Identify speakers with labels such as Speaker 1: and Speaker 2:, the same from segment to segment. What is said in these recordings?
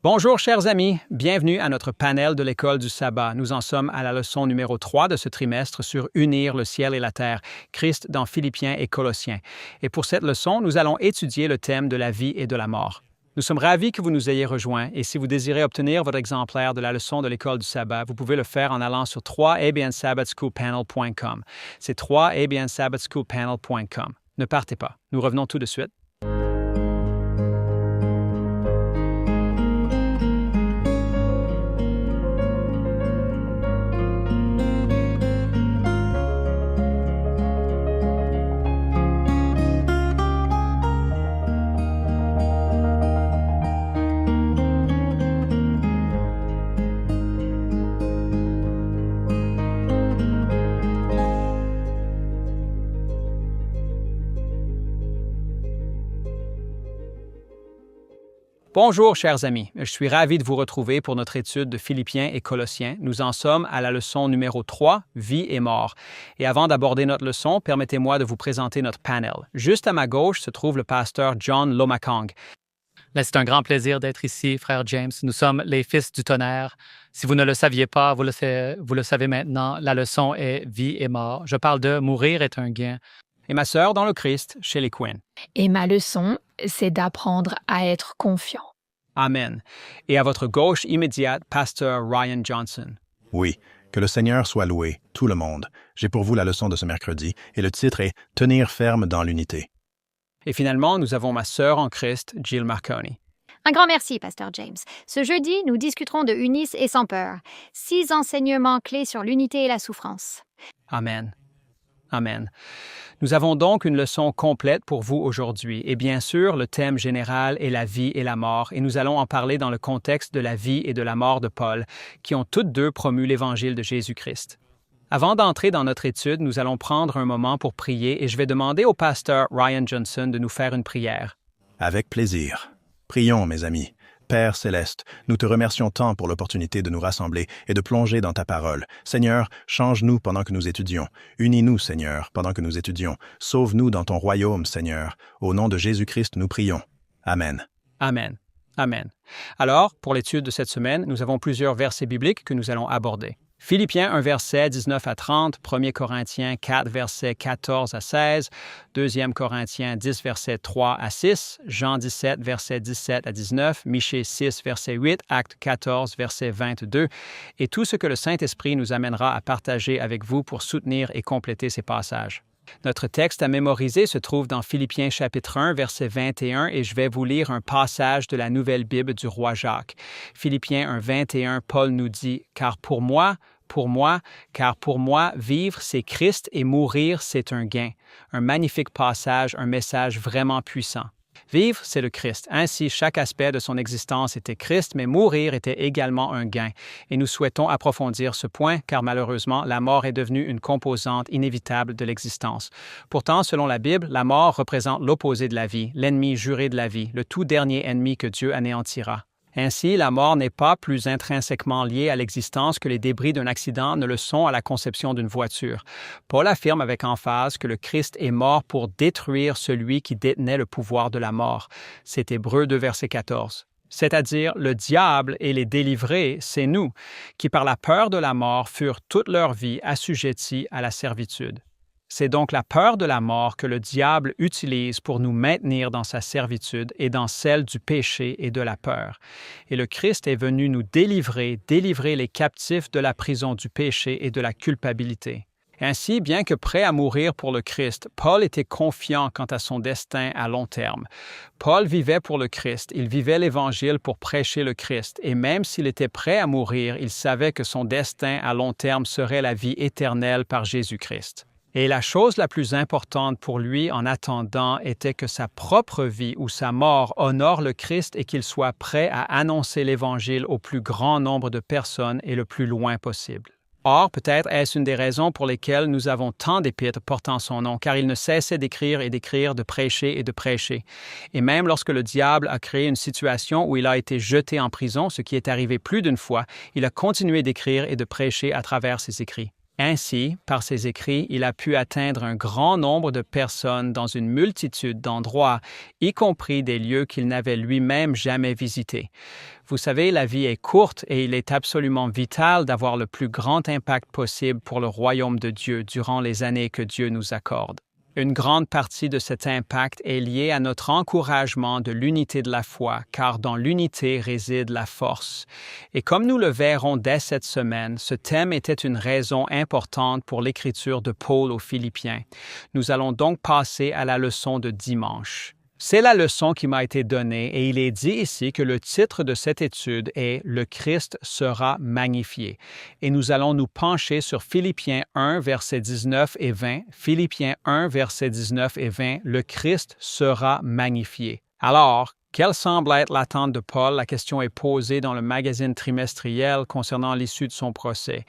Speaker 1: Bonjour chers amis, bienvenue à notre panel de l'école du sabbat. Nous en sommes à la leçon numéro 3 de ce trimestre sur Unir le ciel et la terre, Christ dans Philippiens et Colossiens. Et pour cette leçon, nous allons étudier le thème de la vie et de la mort. Nous sommes ravis que vous nous ayez rejoints et si vous désirez obtenir votre exemplaire de la leçon de l'école du sabbat, vous pouvez le faire en allant sur www.abnsabbatschoolpanel.com. C'est www.abnsabbatschoolpanel.com. Ne partez pas, nous revenons tout de suite. Bonjour chers amis, je suis ravi de vous retrouver pour notre étude de Philippiens et Colossiens. Nous en sommes à la leçon numéro 3, Vie et mort. Et avant d'aborder notre leçon, permettez-moi de vous présenter notre panel. Juste à ma gauche se trouve le pasteur John Lomakong.
Speaker 2: C'est un grand plaisir d'être ici, frère James. Nous sommes les fils du tonnerre. Si vous ne le saviez pas, vous le savez maintenant, la leçon est Vie et mort. Je parle de mourir est un gain.
Speaker 1: Et ma sœur dans le Christ, Shelley Quinn.
Speaker 3: Et ma leçon, c'est d'apprendre à être confiant.
Speaker 1: Amen. Et à votre gauche immédiate, pasteur Ryan Johnson.
Speaker 4: Oui, que le Seigneur soit loué, tout le monde. J'ai pour vous la leçon de ce mercredi, et le titre est « Tenir ferme dans l'unité ».
Speaker 1: Et finalement, nous avons ma sœur en Christ, Jill Marconi.
Speaker 5: Un grand merci, pasteur James. Ce jeudi, nous discuterons de Unis et sans peur. 6 enseignements clés sur l'unité et la souffrance.
Speaker 1: Amen. Amen. Nous avons donc une leçon complète pour vous aujourd'hui. Et bien sûr, le thème général est la vie et la mort, et nous allons en parler dans le contexte de la vie et de la mort de Paul, qui ont toutes deux promu l'Évangile de Jésus-Christ. Avant d'entrer dans notre étude, nous allons prendre un moment pour prier et je vais demander au pasteur Ryan Johnson de nous faire une prière.
Speaker 4: Avec plaisir. Prions, mes amis. Père céleste, nous te remercions tant pour l'opportunité de nous rassembler et de plonger dans ta parole. Seigneur, change-nous pendant que nous étudions. Unis-nous, Seigneur, pendant que nous étudions. Sauve-nous dans ton royaume, Seigneur. Au nom de Jésus-Christ, nous prions. Amen.
Speaker 1: Amen. Amen. Alors, pour l'étude de cette semaine, nous avons plusieurs versets bibliques que nous allons aborder. Philippiens 1, verset 19 à 30, 1 Corinthiens 4, verset 14 à 16, 2 Corinthiens 10, verset 3 à 6, Jean 17, verset 17 à 19, Michée 6, verset 8, Actes 14, verset 22, et tout ce que le Saint-Esprit nous amènera à partager avec vous pour soutenir et compléter ces passages. Notre texte à mémoriser se trouve dans Philippiens chapitre 1, verset 21, et je vais vous lire un passage de la Nouvelle Bible du roi Jacques. Philippiens 1, 21, Paul nous dit « Car pour moi, vivre, c'est Christ et mourir, c'est un gain. » Un magnifique passage, un message vraiment puissant. Vivre, c'est le Christ. Ainsi, chaque aspect de son existence était Christ, mais mourir était également un gain. Et nous souhaitons approfondir ce point, car malheureusement, la mort est devenue une composante inévitable de l'existence. Pourtant, selon la Bible, la mort représente l'opposé de la vie, l'ennemi juré de la vie, le tout dernier ennemi que Dieu anéantira. Ainsi, la mort n'est pas plus intrinsèquement liée à l'existence que les débris d'un accident ne le sont à la conception d'une voiture. Paul affirme avec emphase que le Christ est mort pour détruire celui qui détenait le pouvoir de la mort. C'est Hébreux 2, verset 14. C'est-à-dire, le diable et les délivrés, c'est nous, qui par la peur de la mort furent toute leur vie assujettis à la servitude. C'est donc la peur de la mort que le diable utilise pour nous maintenir dans sa servitude et dans celle du péché et de la peur. Et le Christ est venu nous délivrer les captifs de la prison du péché et de la culpabilité. Ainsi, bien que prêt à mourir pour le Christ, Paul était confiant quant à son destin à long terme. Paul vivait pour le Christ, il vivait l'Évangile pour prêcher le Christ, et même s'il était prêt à mourir, il savait que son destin à long terme serait la vie éternelle par Jésus-Christ. Et la chose la plus importante pour lui en attendant était que sa propre vie ou sa mort honore le Christ et qu'il soit prêt à annoncer l'Évangile au plus grand nombre de personnes et le plus loin possible. Or, peut-être est-ce une des raisons pour lesquelles nous avons tant d'épîtres portant son nom, car il ne cessait d'écrire et d'écrire, de prêcher et de prêcher. Et même lorsque le diable a créé une situation où il a été jeté en prison, ce qui est arrivé plus d'une fois, il a continué d'écrire et de prêcher à travers ses écrits. Ainsi, par ses écrits, il a pu atteindre un grand nombre de personnes dans une multitude d'endroits, y compris des lieux qu'il n'avait lui-même jamais visités. Vous savez, la vie est courte et il est absolument vital d'avoir le plus grand impact possible pour le royaume de Dieu durant les années que Dieu nous accorde. Une grande partie de cet impact est liée à notre encouragement de l'unité de la foi, car dans l'unité réside la force. Et comme nous le verrons dès cette semaine, ce thème était une raison importante pour l'écriture de Paul aux Philippiens. Nous allons donc passer à la leçon de dimanche. C'est la leçon qui m'a été donnée et il est dit ici que le titre de cette étude est « Le Christ sera magnifié ». Et nous allons nous pencher sur Philippiens 1, versets 19 et 20. Philippiens 1, versets 19 et 20, « Le Christ sera magnifié ». Alors, quelle semble être l'attente de Paul? La question est posée dans le magazine trimestriel concernant l'issue de son procès.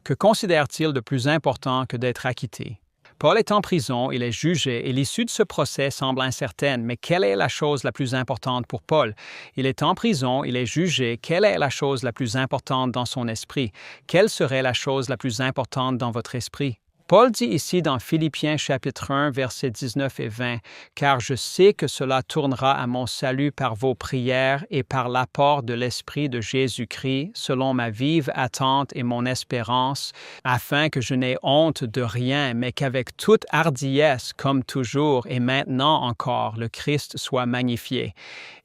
Speaker 1: Que considère-t-il de plus important que d'être acquitté? Paul est en prison, il est jugé et l'issue de ce procès semble incertaine, mais quelle est la chose la plus importante pour Paul? Il est en prison, il est jugé, quelle est la chose la plus importante dans son esprit? Quelle serait la chose la plus importante dans votre esprit? Paul dit ici dans Philippiens chapitre 1, versets 19 et 20, « Car je sais que cela tournera à mon salut par vos prières et par l'apport de l'Esprit de Jésus-Christ, selon ma vive attente et mon espérance, afin que je n'aie honte de rien, mais qu'avec toute hardiesse, comme toujours et maintenant encore, le Christ soit magnifié. »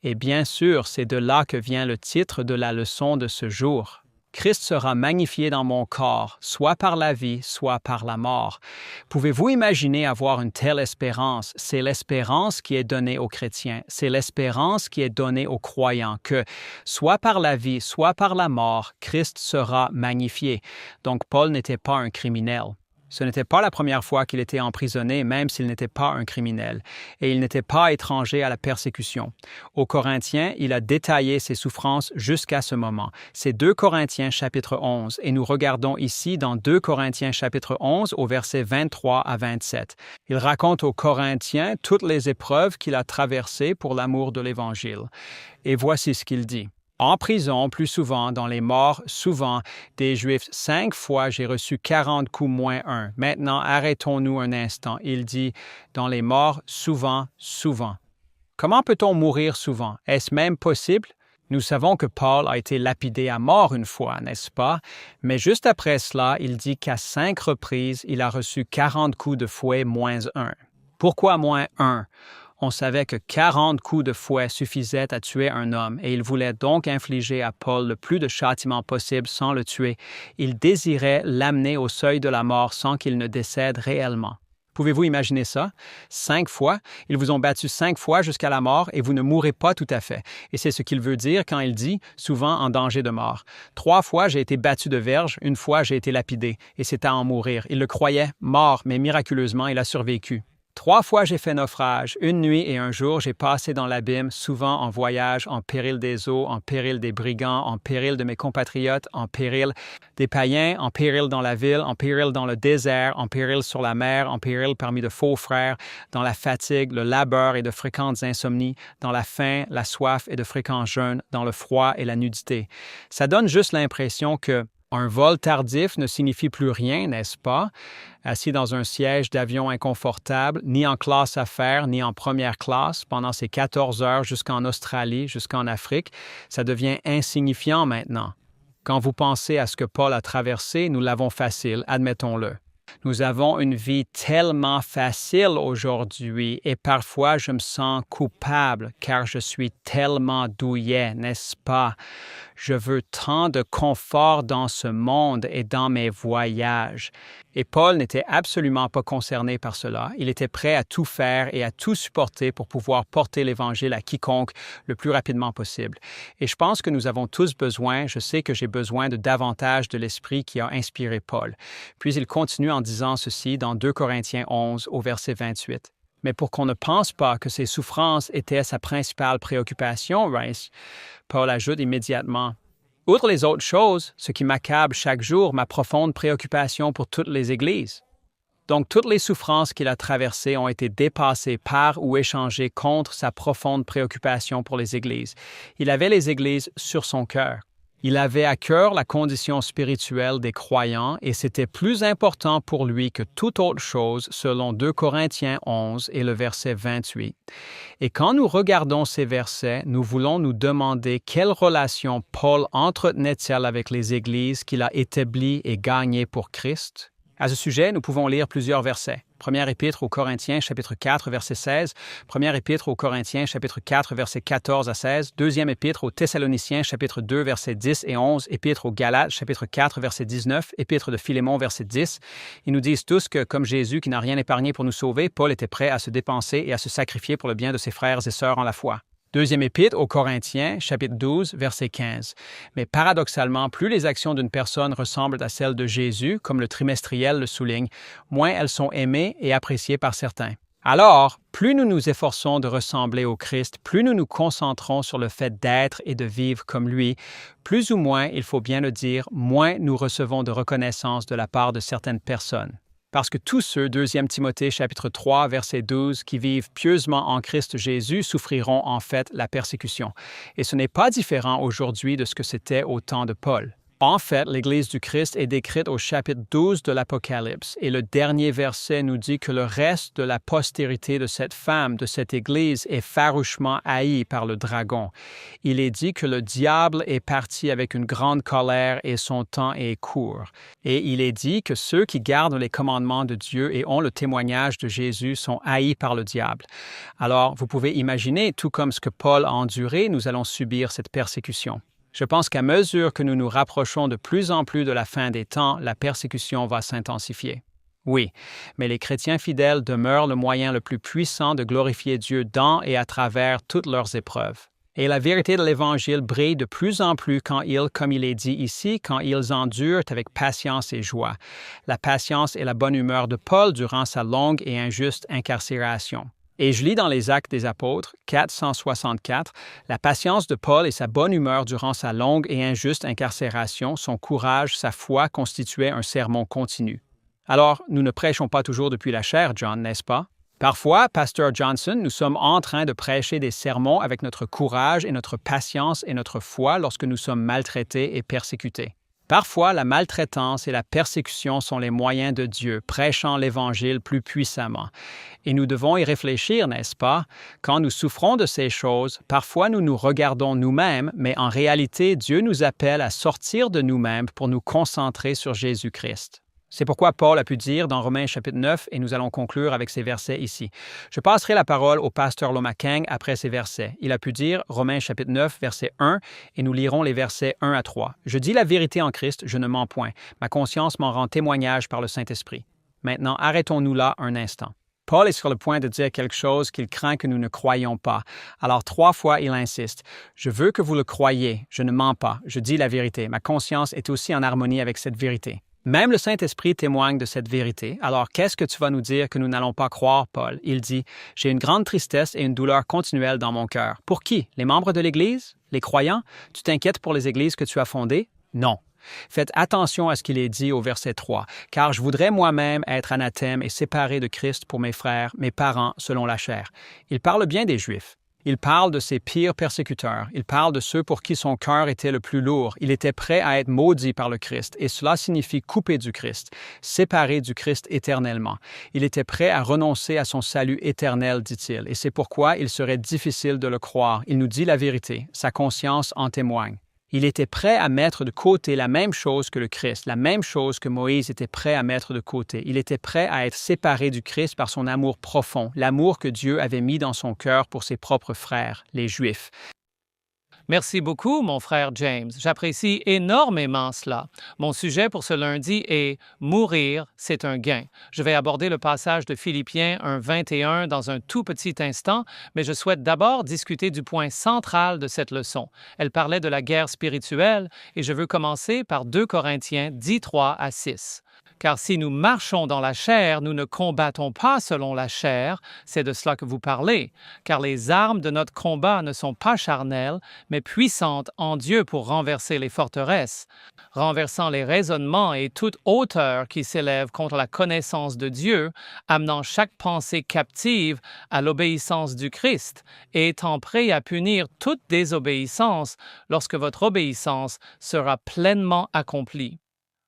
Speaker 1: Et bien sûr, c'est de là que vient le titre de la leçon de ce jour. Christ sera magnifié dans mon corps, soit par la vie, soit par la mort. Pouvez-vous imaginer avoir une telle espérance? C'est l'espérance qui est donnée aux chrétiens, c'est l'espérance qui est donnée aux croyants, que soit par la vie, soit par la mort, Christ sera magnifié. Donc Paul n'était pas un criminel. Ce n'était pas la première fois qu'il était emprisonné, même s'il n'était pas un criminel, et il n'était pas étranger à la persécution. Aux Corinthiens, il a détaillé ses souffrances jusqu'à ce moment. C'est 2 Corinthiens chapitre 11, et nous regardons ici dans 2 Corinthiens chapitre 11 au verset 23 à 27. Il raconte aux Corinthiens toutes les épreuves qu'il a traversées pour l'amour de l'Évangile. Et voici ce qu'il dit. En prison, plus souvent, dans les morts, souvent, des Juifs, 5 fois j'ai reçu 40 coups moins 1. Maintenant, arrêtons-nous un instant. Il dit, dans les morts, souvent, souvent. Comment peut-on mourir souvent? Est-ce même possible? Nous savons que Paul a été lapidé à mort une fois, n'est-ce pas? Mais juste après cela, il dit qu'à 5 reprises, il a reçu 40 coups de fouet moins 1. Pourquoi moins 1? On savait que 40 coups de fouet suffisaient à tuer un homme et il voulait donc infliger à Paul le plus de châtiment possible sans le tuer. Il désirait l'amener au seuil de la mort sans qu'il ne décède réellement. Pouvez-vous imaginer ça? 5 fois, ils vous ont battu 5 fois jusqu'à la mort et vous ne mourrez pas tout à fait. Et c'est ce qu'il veut dire quand il dit « souvent en danger de mort ». 3 fois, j'ai été battu de verge, 1 fois, j'ai été lapidé et c'est à en mourir. Il le croyait mort, mais miraculeusement, il a survécu. 3 fois j'ai fait naufrage, 1 nuit et 1 jour j'ai passé dans l'abîme, souvent en voyage, en péril des eaux, en péril des brigands, en péril de mes compatriotes, en péril des païens, en péril dans la ville, en péril dans le désert, en péril sur la mer, en péril parmi de faux frères, dans la fatigue, le labeur et de fréquentes insomnies, dans la faim, la soif et de fréquents jeûnes, dans le froid et la nudité. Ça donne juste l'impression que un vol tardif ne signifie plus rien, n'est-ce pas? Assis dans un siège d'avion inconfortable, ni en classe affaires, ni en première classe, pendant ces 14 heures jusqu'en Australie, jusqu'en Afrique, ça devient insignifiant maintenant. Quand vous pensez à ce que Paul a traversé, nous l'avons facile, admettons-le. Nous avons une vie tellement facile aujourd'hui et parfois je me sens coupable car je suis tellement douillet, n'est-ce pas? Je veux tant de confort dans ce monde et dans mes voyages. Et Paul n'était absolument pas concerné par cela. Il était prêt à tout faire et à tout supporter pour pouvoir porter l'Évangile à quiconque le plus rapidement possible. Et je pense que nous avons tous besoin, je sais que j'ai besoin de davantage de l'Esprit qui a inspiré Paul. Puis il continue en disant ceci dans 2 Corinthiens 11 au verset 28. Mais pour qu'on ne pense pas que ses souffrances étaient sa principale préoccupation, Rice, Paul ajoute immédiatement « Outre les autres choses, ce qui m'accable chaque jour, ma profonde préoccupation pour toutes les Églises. » Donc, toutes les souffrances qu'il a traversées ont été dépassées par ou échangées contre sa profonde préoccupation pour les Églises. Il avait les Églises sur son cœur. Il avait à cœur la condition spirituelle des croyants et c'était plus important pour lui que toute autre chose selon 2 Corinthiens 11 et le verset 28. Et quand nous regardons ces versets, nous voulons nous demander quelle relation Paul entretenait-il avec les églises qu'il a établies et gagnées pour Christ? À ce sujet, nous pouvons lire plusieurs versets. Première épître aux Corinthiens, chapitre 4, verset 16. Première épître aux Corinthiens, chapitre 4, verset 14 à 16. Deuxième épître aux Thessaloniciens, chapitre 2, versets 10 et 11. Épître aux Galates, chapitre 4, verset 19. Épître de Philémon, verset 10. Ils nous disent tous que, comme Jésus qui n'a rien épargné pour nous sauver, Paul était prêt à se dépenser et à se sacrifier pour le bien de ses frères et sœurs en la foi. Deuxième épître aux Corinthiens, chapitre 12, verset 15. Mais paradoxalement, plus les actions d'une personne ressemblent à celles de Jésus, comme le trimestriel le souligne, moins elles sont aimées et appréciées par certains. Alors, plus nous nous efforçons de ressembler au Christ, plus nous nous concentrons sur le fait d'être et de vivre comme lui, plus ou moins, il faut bien le dire, moins nous recevons de reconnaissance de la part de certaines personnes. Parce que tous ceux, 2 Timothée chapitre 3, verset 12, qui vivent pieusement en Christ Jésus souffriront en fait la persécution. Et ce n'est pas différent aujourd'hui de ce que c'était au temps de Paul. En fait, l'Église du Christ est décrite au chapitre 12 de l'Apocalypse et le dernier verset nous dit que le reste de la postérité de cette femme, de cette Église, est farouchement haï par le dragon. Il est dit que le diable est parti avec une grande colère et son temps est court. Et il est dit que ceux qui gardent les commandements de Dieu et ont le témoignage de Jésus sont haïs par le diable. Alors, vous pouvez imaginer, tout comme ce que Paul a enduré, nous allons subir cette persécution. Je pense qu'à mesure que nous nous rapprochons de plus en plus de la fin des temps, la persécution va s'intensifier. Oui, mais les chrétiens fidèles demeurent le moyen le plus puissant de glorifier Dieu dans et à travers toutes leurs épreuves. Et la vérité de l'Évangile brille de plus en plus quand comme il est dit ici, quand ils endurent avec patience et joie. La patience et la bonne humeur de Paul durant sa longue et injuste incarcération. Et je lis dans les Actes des Apôtres, 464, la patience de Paul et sa bonne humeur durant sa longue et injuste incarcération, son courage, sa foi constituaient un sermon continu. Alors, nous ne prêchons pas toujours depuis la chair, John, n'est-ce pas? Parfois, Pasteur Johnson, nous sommes en train de prêcher des sermons avec notre courage et notre patience et notre foi lorsque nous sommes maltraités et persécutés. Parfois, la maltraitance et la persécution sont les moyens de Dieu, prêchant l'Évangile plus puissamment. Et nous devons y réfléchir, n'est-ce pas? Quand nous souffrons de ces choses, parfois nous nous regardons nous-mêmes, mais en réalité, Dieu nous appelle à sortir de nous-mêmes pour nous concentrer sur Jésus-Christ. C'est pourquoi Paul a pu dire dans Romains chapitre 9, et nous allons conclure avec ces versets ici. Je passerai la parole au pasteur Lomakeng après ces versets. Il a pu dire, Romains chapitre 9, verset 1, et nous lirons les versets 1 à 3. « Je dis la vérité en Christ, je ne mens point. Ma conscience m'en rend témoignage par le Saint-Esprit. » Maintenant, arrêtons-nous là un instant. Paul est sur le point de dire quelque chose qu'il craint que nous ne croyions pas. Alors 3 fois, il insiste. « Je veux que vous le croyiez. Je ne mens pas. Je dis la vérité. Ma conscience est aussi en harmonie avec cette vérité. » Même le Saint-Esprit témoigne de cette vérité. Alors, qu'est-ce que tu vas nous dire que nous n'allons pas croire, Paul? Il dit, « J'ai une grande tristesse et une douleur continuelle dans mon cœur. » Pour qui? Les membres de l'Église? Les croyants? Tu t'inquiètes pour les églises que tu as fondées? Non. Faites attention à ce qu'il est dit au verset 3, « Car je voudrais moi-même être anathème et séparé de Christ pour mes frères, mes parents, selon la chair. » Il parle bien des Juifs. Il parle de ses pires persécuteurs. Il parle de ceux pour qui son cœur était le plus lourd. Il était prêt à être maudit par le Christ, et cela signifie coupé du Christ, séparé du Christ éternellement. Il était prêt à renoncer à son salut éternel, dit-il, et c'est pourquoi il serait difficile de le croire. Il nous dit la vérité. Sa conscience en témoigne. Il était prêt à mettre de côté la même chose que le Christ, la même chose que Moïse était prêt à mettre de côté. Il était prêt à être séparé du Christ par son amour profond, l'amour que Dieu avait mis dans son cœur pour ses propres frères, les Juifs.
Speaker 2: Merci beaucoup, mon frère James. J'apprécie énormément cela. Mon sujet pour ce lundi est « Mourir, c'est un gain ». Je vais aborder le passage de Philippiens 1:21 dans un tout petit instant, mais je souhaite d'abord discuter du point central de cette leçon. Elle parlait de la guerre spirituelle et je veux commencer par 2 Corinthiens 10:3 à 6. Car si nous marchons dans la chair, nous ne combattons pas selon la chair, c'est de cela que vous parlez, car les armes de notre combat ne sont pas charnelles, mais puissantes en Dieu pour renverser les forteresses, renversant les raisonnements et toute hauteur qui s'élève contre la connaissance de Dieu, amenant chaque pensée captive à l'obéissance du Christ, et étant prêt à punir toute désobéissance lorsque votre obéissance sera pleinement accomplie.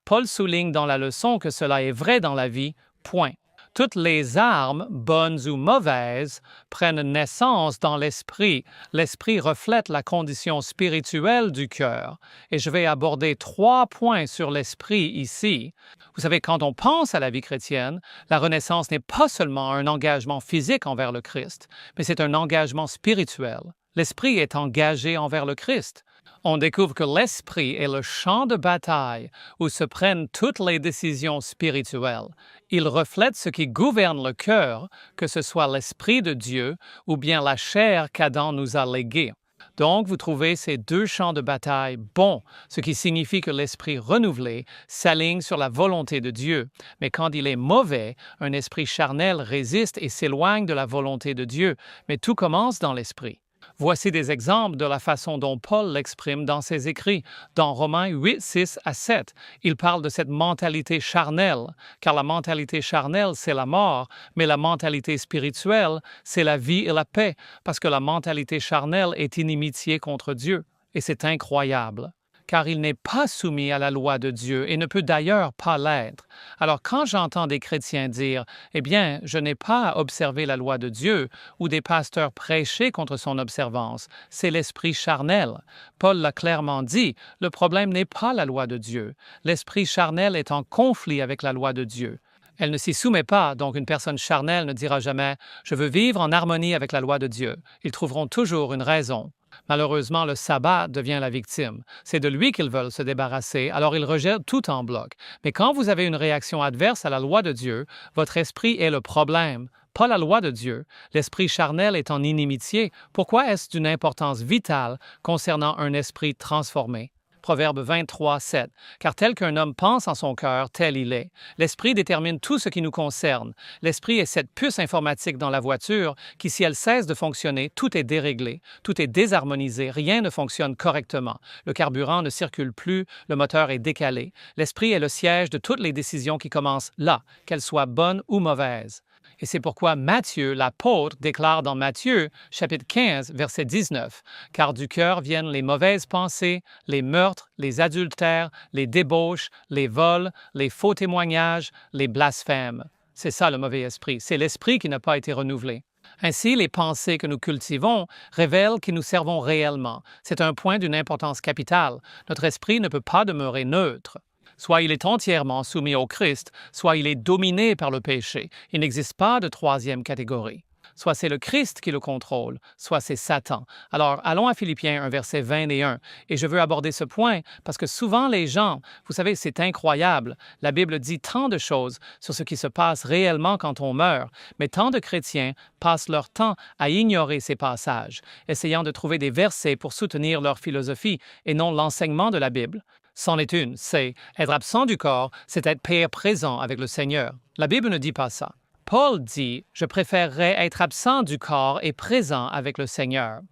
Speaker 2: Paul souligne dans la leçon que cela est vrai dans la vie, point. Toutes les armes, bonnes ou mauvaises, prennent naissance dans l'esprit. L'esprit reflète la condition spirituelle du cœur. Et je vais aborder 3 points sur l'esprit ici. Vous savez, quand on pense à la vie chrétienne, la renaissance n'est pas seulement un engagement physique envers le Christ, mais c'est un engagement spirituel. L'esprit est engagé envers le Christ. On découvre que l'esprit est le champ de bataille où se prennent toutes les décisions spirituelles. Il reflète ce qui gouverne le cœur, que ce soit l'esprit de Dieu ou bien la chair qu'Adam nous a léguée. Donc, vous trouvez ces 2 champs de bataille bons, ce qui signifie que l'esprit renouvelé s'aligne sur la volonté de Dieu. Mais quand il est mauvais, un esprit charnel résiste et s'éloigne de la volonté de Dieu. Mais tout commence dans l'esprit. Voici des exemples de la façon dont Paul l'exprime dans ses écrits. Dans Romains 8, 6 à 7, il parle de cette mentalité charnelle, car la mentalité charnelle, c'est la mort, mais la mentalité spirituelle, c'est la vie et la paix, parce que la mentalité charnelle est inimitié contre Dieu. Et c'est incroyable, car il n'est pas soumis à la loi de Dieu et ne peut d'ailleurs pas l'être. Alors quand j'entends des chrétiens dire « Eh bien, je n'ai pas à observer la loi de Dieu » ou des pasteurs prêcher contre son observance, c'est l'esprit charnel. Paul l'a clairement dit, le problème n'est pas la loi de Dieu. L'esprit charnel est en conflit avec la loi de Dieu. Elle ne s'y soumet pas, donc une personne charnelle ne dira jamais « Je veux vivre en harmonie avec la loi de Dieu ». Ils trouveront toujours une raison. Malheureusement, le sabbat devient la victime. C'est de lui qu'ils veulent se débarrasser, alors ils rejettent tout en bloc. Mais quand vous avez une réaction adverse à la loi de Dieu, votre esprit est le problème, pas la loi de Dieu. L'esprit charnel est en inimitié. Pourquoi est-ce d'une importance vitale concernant un esprit transformé? Proverbe 23, 7. Car tel qu'un homme pense en son cœur, tel il est. L'esprit détermine tout ce qui nous concerne. L'esprit est cette puce informatique dans la voiture qui, si elle cesse de fonctionner, tout est déréglé, tout est désharmonisé, rien ne fonctionne correctement. Le carburant ne circule plus, le moteur est décalé. L'esprit est le siège de toutes les décisions qui commencent là, qu'elles soient bonnes ou mauvaises. Et c'est pourquoi Matthieu, l'apôtre, déclare dans Matthieu, chapitre 15, verset 19, « Car du cœur viennent les mauvaises pensées, les meurtres, les adultères, les débauches, les vols, les faux témoignages, les blasphèmes. » C'est ça le mauvais esprit, c'est l'esprit qui n'a pas été renouvelé. Ainsi, les pensées que nous cultivons révèlent qui nous servons réellement. C'est un point d'une importance capitale. Notre esprit ne peut pas demeurer neutre. Soit il est entièrement soumis au Christ, soit il est dominé par le péché. Il n'existe pas de 3e catégorie. Soit c'est le Christ qui le contrôle, soit c'est Satan. Alors, allons à Philippiens 1, verset 21. Et je veux aborder ce point parce que souvent les gens, vous savez, c'est incroyable. La Bible dit tant de choses sur ce qui se passe réellement quand on meurt, mais tant de chrétiens passent leur temps à ignorer ces passages, essayant de trouver des versets pour soutenir leur philosophie et non l'enseignement de la Bible. C'en est une, c'est être absent du corps, c'est être père présent avec le Seigneur. La Bible ne dit pas ça. Paul dit « Je préférerais être absent du corps et présent avec le Seigneur ».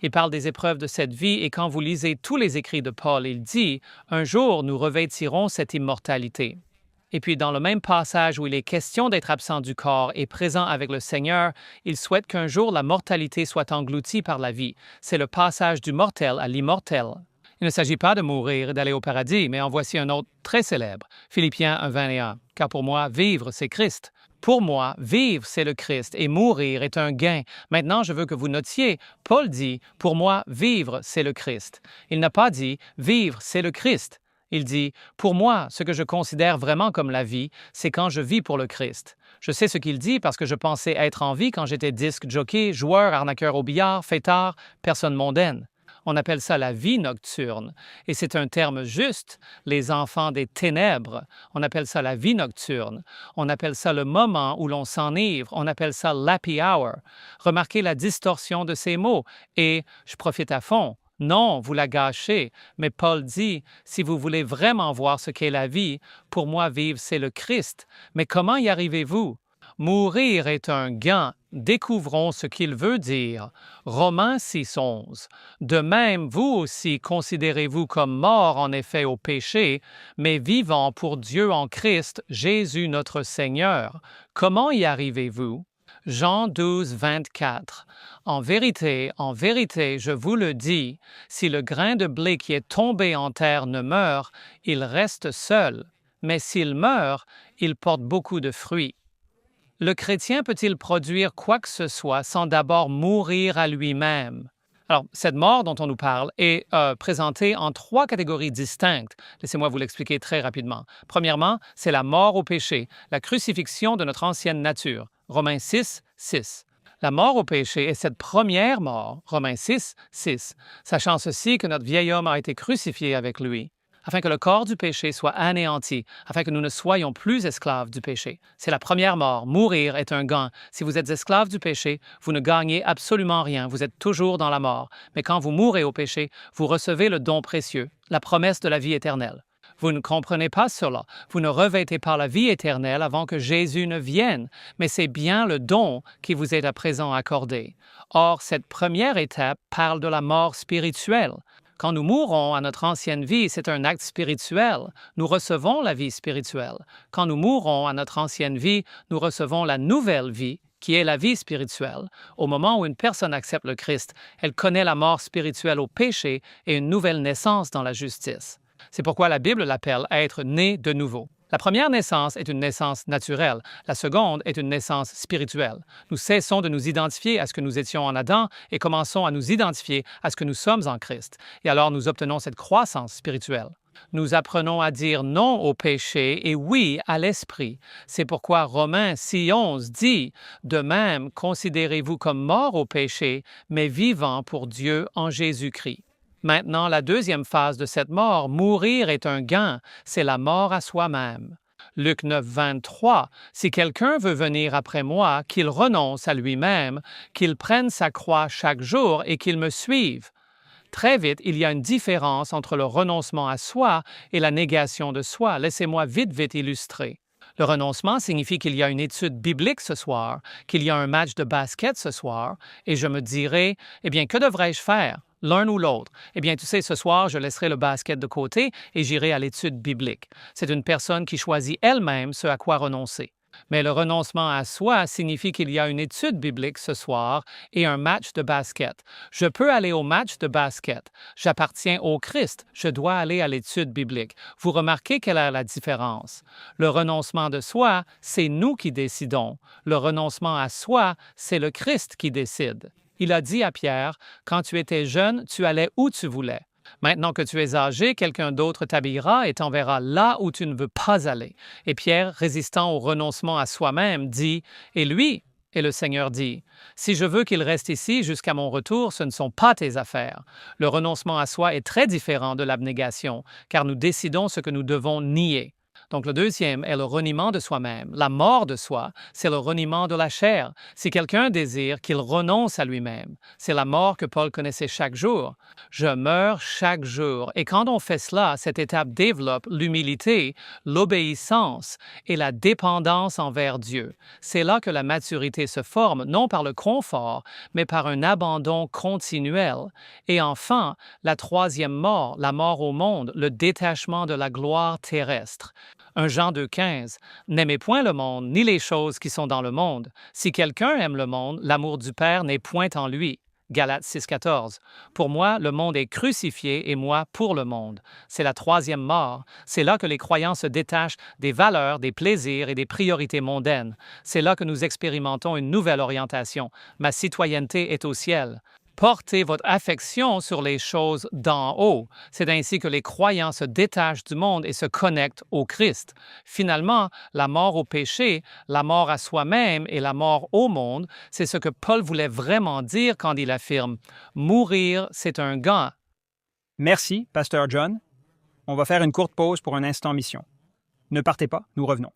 Speaker 2: Il parle des épreuves de cette vie et quand vous lisez tous les écrits de Paul, il dit « Un jour, nous revêtirons cette immortalité ». Et puis dans le même passage où il est question d'être absent du corps et présent avec le Seigneur, il souhaite qu'un jour la mortalité soit engloutie par la vie. C'est le passage du mortel à l'immortel. Il ne s'agit pas de mourir et d'aller au paradis, mais en voici un autre très célèbre, Philippiens 1, 21. « Car pour moi, vivre, c'est Christ. Pour moi, vivre, c'est le Christ, et mourir est un gain. » Maintenant, je veux que vous notiez, Paul dit « Pour moi, vivre, c'est le Christ. » Il n'a pas dit « Vivre, c'est le Christ. » Il dit « Pour moi, ce que je considère vraiment comme la vie, c'est quand je vis pour le Christ. » Je sais ce qu'il dit parce que je pensais être en vie quand j'étais disc jockey, joueur, arnaqueur au billard, fêtard, personne mondaine. On appelle ça la vie nocturne. Et c'est un terme juste, les enfants des ténèbres. On appelle ça la vie nocturne. On appelle ça le moment où l'on s'enivre. On appelle ça l'happy hour. Remarquez la distorsion de ces mots. Et je profite à fond. Non, vous la gâchez, mais Paul dit, si vous voulez vraiment voir ce qu'est la vie, pour moi vivre c'est le Christ. Mais comment y arrivez-vous? Mourir est un gain. Découvrons ce qu'il veut dire. Romains 6:11. De même, vous aussi considérez-vous comme morts en effet au péché, mais vivants pour Dieu en Christ, Jésus notre Seigneur. Comment y arrivez-vous? Jean 12:24. En vérité, je vous le dis, si le grain de blé qui est tombé en terre ne meurt, il reste seul, mais s'il meurt, il porte beaucoup de fruits. Le chrétien peut-il produire quoi que ce soit sans d'abord mourir à lui-même? Alors, cette mort dont on nous parle est présentée en 3 catégories distinctes. Laissez-moi vous l'expliquer très rapidement. Premièrement, c'est la mort au péché, la crucifixion de notre ancienne nature. Romains 6:6. La mort au péché est cette première mort, Romains 6:6, sachant ceci que notre vieil homme a été crucifié avec lui, afin que le corps du péché soit anéanti, afin que nous ne soyons plus esclaves du péché. C'est la première mort. Mourir est un gain. Si vous êtes esclave du péché, vous ne gagnez absolument rien. Vous êtes toujours dans la mort. Mais quand vous mourrez au péché, vous recevez le don précieux, la promesse de la vie éternelle. Vous ne comprenez pas cela. Vous ne revêtez pas la vie éternelle avant que Jésus ne vienne, mais c'est bien le don qui vous est à présent accordé. Or, cette première étape parle de la mort spirituelle. Quand nous mourons à notre ancienne vie, c'est un acte spirituel. Nous recevons la vie spirituelle. Quand nous mourons à notre ancienne vie, nous recevons la nouvelle vie, qui est la vie spirituelle. Au moment où une personne accepte le Christ, elle connaît la mort spirituelle au péché et une nouvelle naissance dans la justice. C'est pourquoi la Bible l'appelle à être né de nouveau. La première naissance est une naissance naturelle. La seconde est une naissance spirituelle. Nous cessons de nous identifier à ce que nous étions en Adam et commençons à nous identifier à ce que nous sommes en Christ. Et alors nous obtenons cette croissance spirituelle. Nous apprenons à dire non au péché et oui à l'esprit. C'est pourquoi Romains 6:11 dit « De même, considérez-vous comme morts au péché, mais vivants pour Dieu en Jésus-Christ. » Maintenant, la deuxième phase de cette mort, mourir est un gain, c'est la mort à soi-même. Luc 9:23, si quelqu'un veut venir après moi, qu'il renonce à lui-même, qu'il prenne sa croix chaque jour et qu'il me suive. Très vite, il y a une différence entre le renoncement à soi et la négation de soi. Laissez-moi vite illustrer. Le renoncement signifie qu'il y a une étude biblique ce soir, qu'il y a un match de basket ce soir, et je me dirai, eh bien, que devrais-je faire? L'un ou l'autre. Eh bien, tu sais, ce soir, je laisserai le basket de côté et j'irai à l'étude biblique. C'est une personne qui choisit elle-même ce à quoi renoncer. Mais le renoncement à soi signifie qu'il y a une étude biblique ce soir et un match de basket. Je peux aller au match de basket. J'appartiens au Christ. Je dois aller à l'étude biblique. Vous remarquez quelle est la différence? Le renoncement de soi, c'est nous qui décidons. Le renoncement à soi, c'est le Christ qui décide. Il a dit à Pierre, « Quand tu étais jeune, tu allais où tu voulais. Maintenant que tu es âgé, quelqu'un d'autre t'habillera et t'enverra là où tu ne veux pas aller. » Et Pierre, résistant au renoncement à soi-même, dit, « Et lui? » Et le Seigneur dit, « Si je veux qu'il reste ici jusqu'à mon retour, ce ne sont pas tes affaires. » Le renoncement à soi est très différent de l'abnégation, car nous décidons ce que nous devons nier. Donc le deuxième est le reniement de soi-même. La mort de soi, c'est le reniement de la chair. Si quelqu'un désire qu'il renonce à lui-même, c'est la mort que Paul connaissait chaque jour. Je meurs chaque jour. Et quand on fait cela, cette étape développe l'humilité, l'obéissance et la dépendance envers Dieu. C'est là que la maturité se forme, non par le confort, mais par un abandon continuel. Et enfin, la troisième mort, la mort au monde, le détachement de la gloire terrestre. 1 Jean 2:15. N'aimez point le monde, ni les choses qui sont dans le monde. Si quelqu'un aime le monde, l'amour du Père n'est point en lui. Galates 6:14. Pour moi, le monde est crucifié et moi pour le monde. C'est la troisième mort. C'est là que les croyants se détachent des valeurs, des plaisirs et des priorités mondaines. C'est là que nous expérimentons une nouvelle orientation. Ma citoyenneté est au ciel. Portez votre affection sur les choses d'en haut. C'est ainsi que les croyants se détachent du monde et se connectent au Christ. Finalement, la mort au péché, la mort à soi-même et la mort au monde, c'est ce que Paul voulait vraiment dire quand il affirme « Mourir, c'est un gain ».
Speaker 1: Merci, Pasteur John. On va faire une courte pause pour un instant mission. Ne partez pas, nous revenons.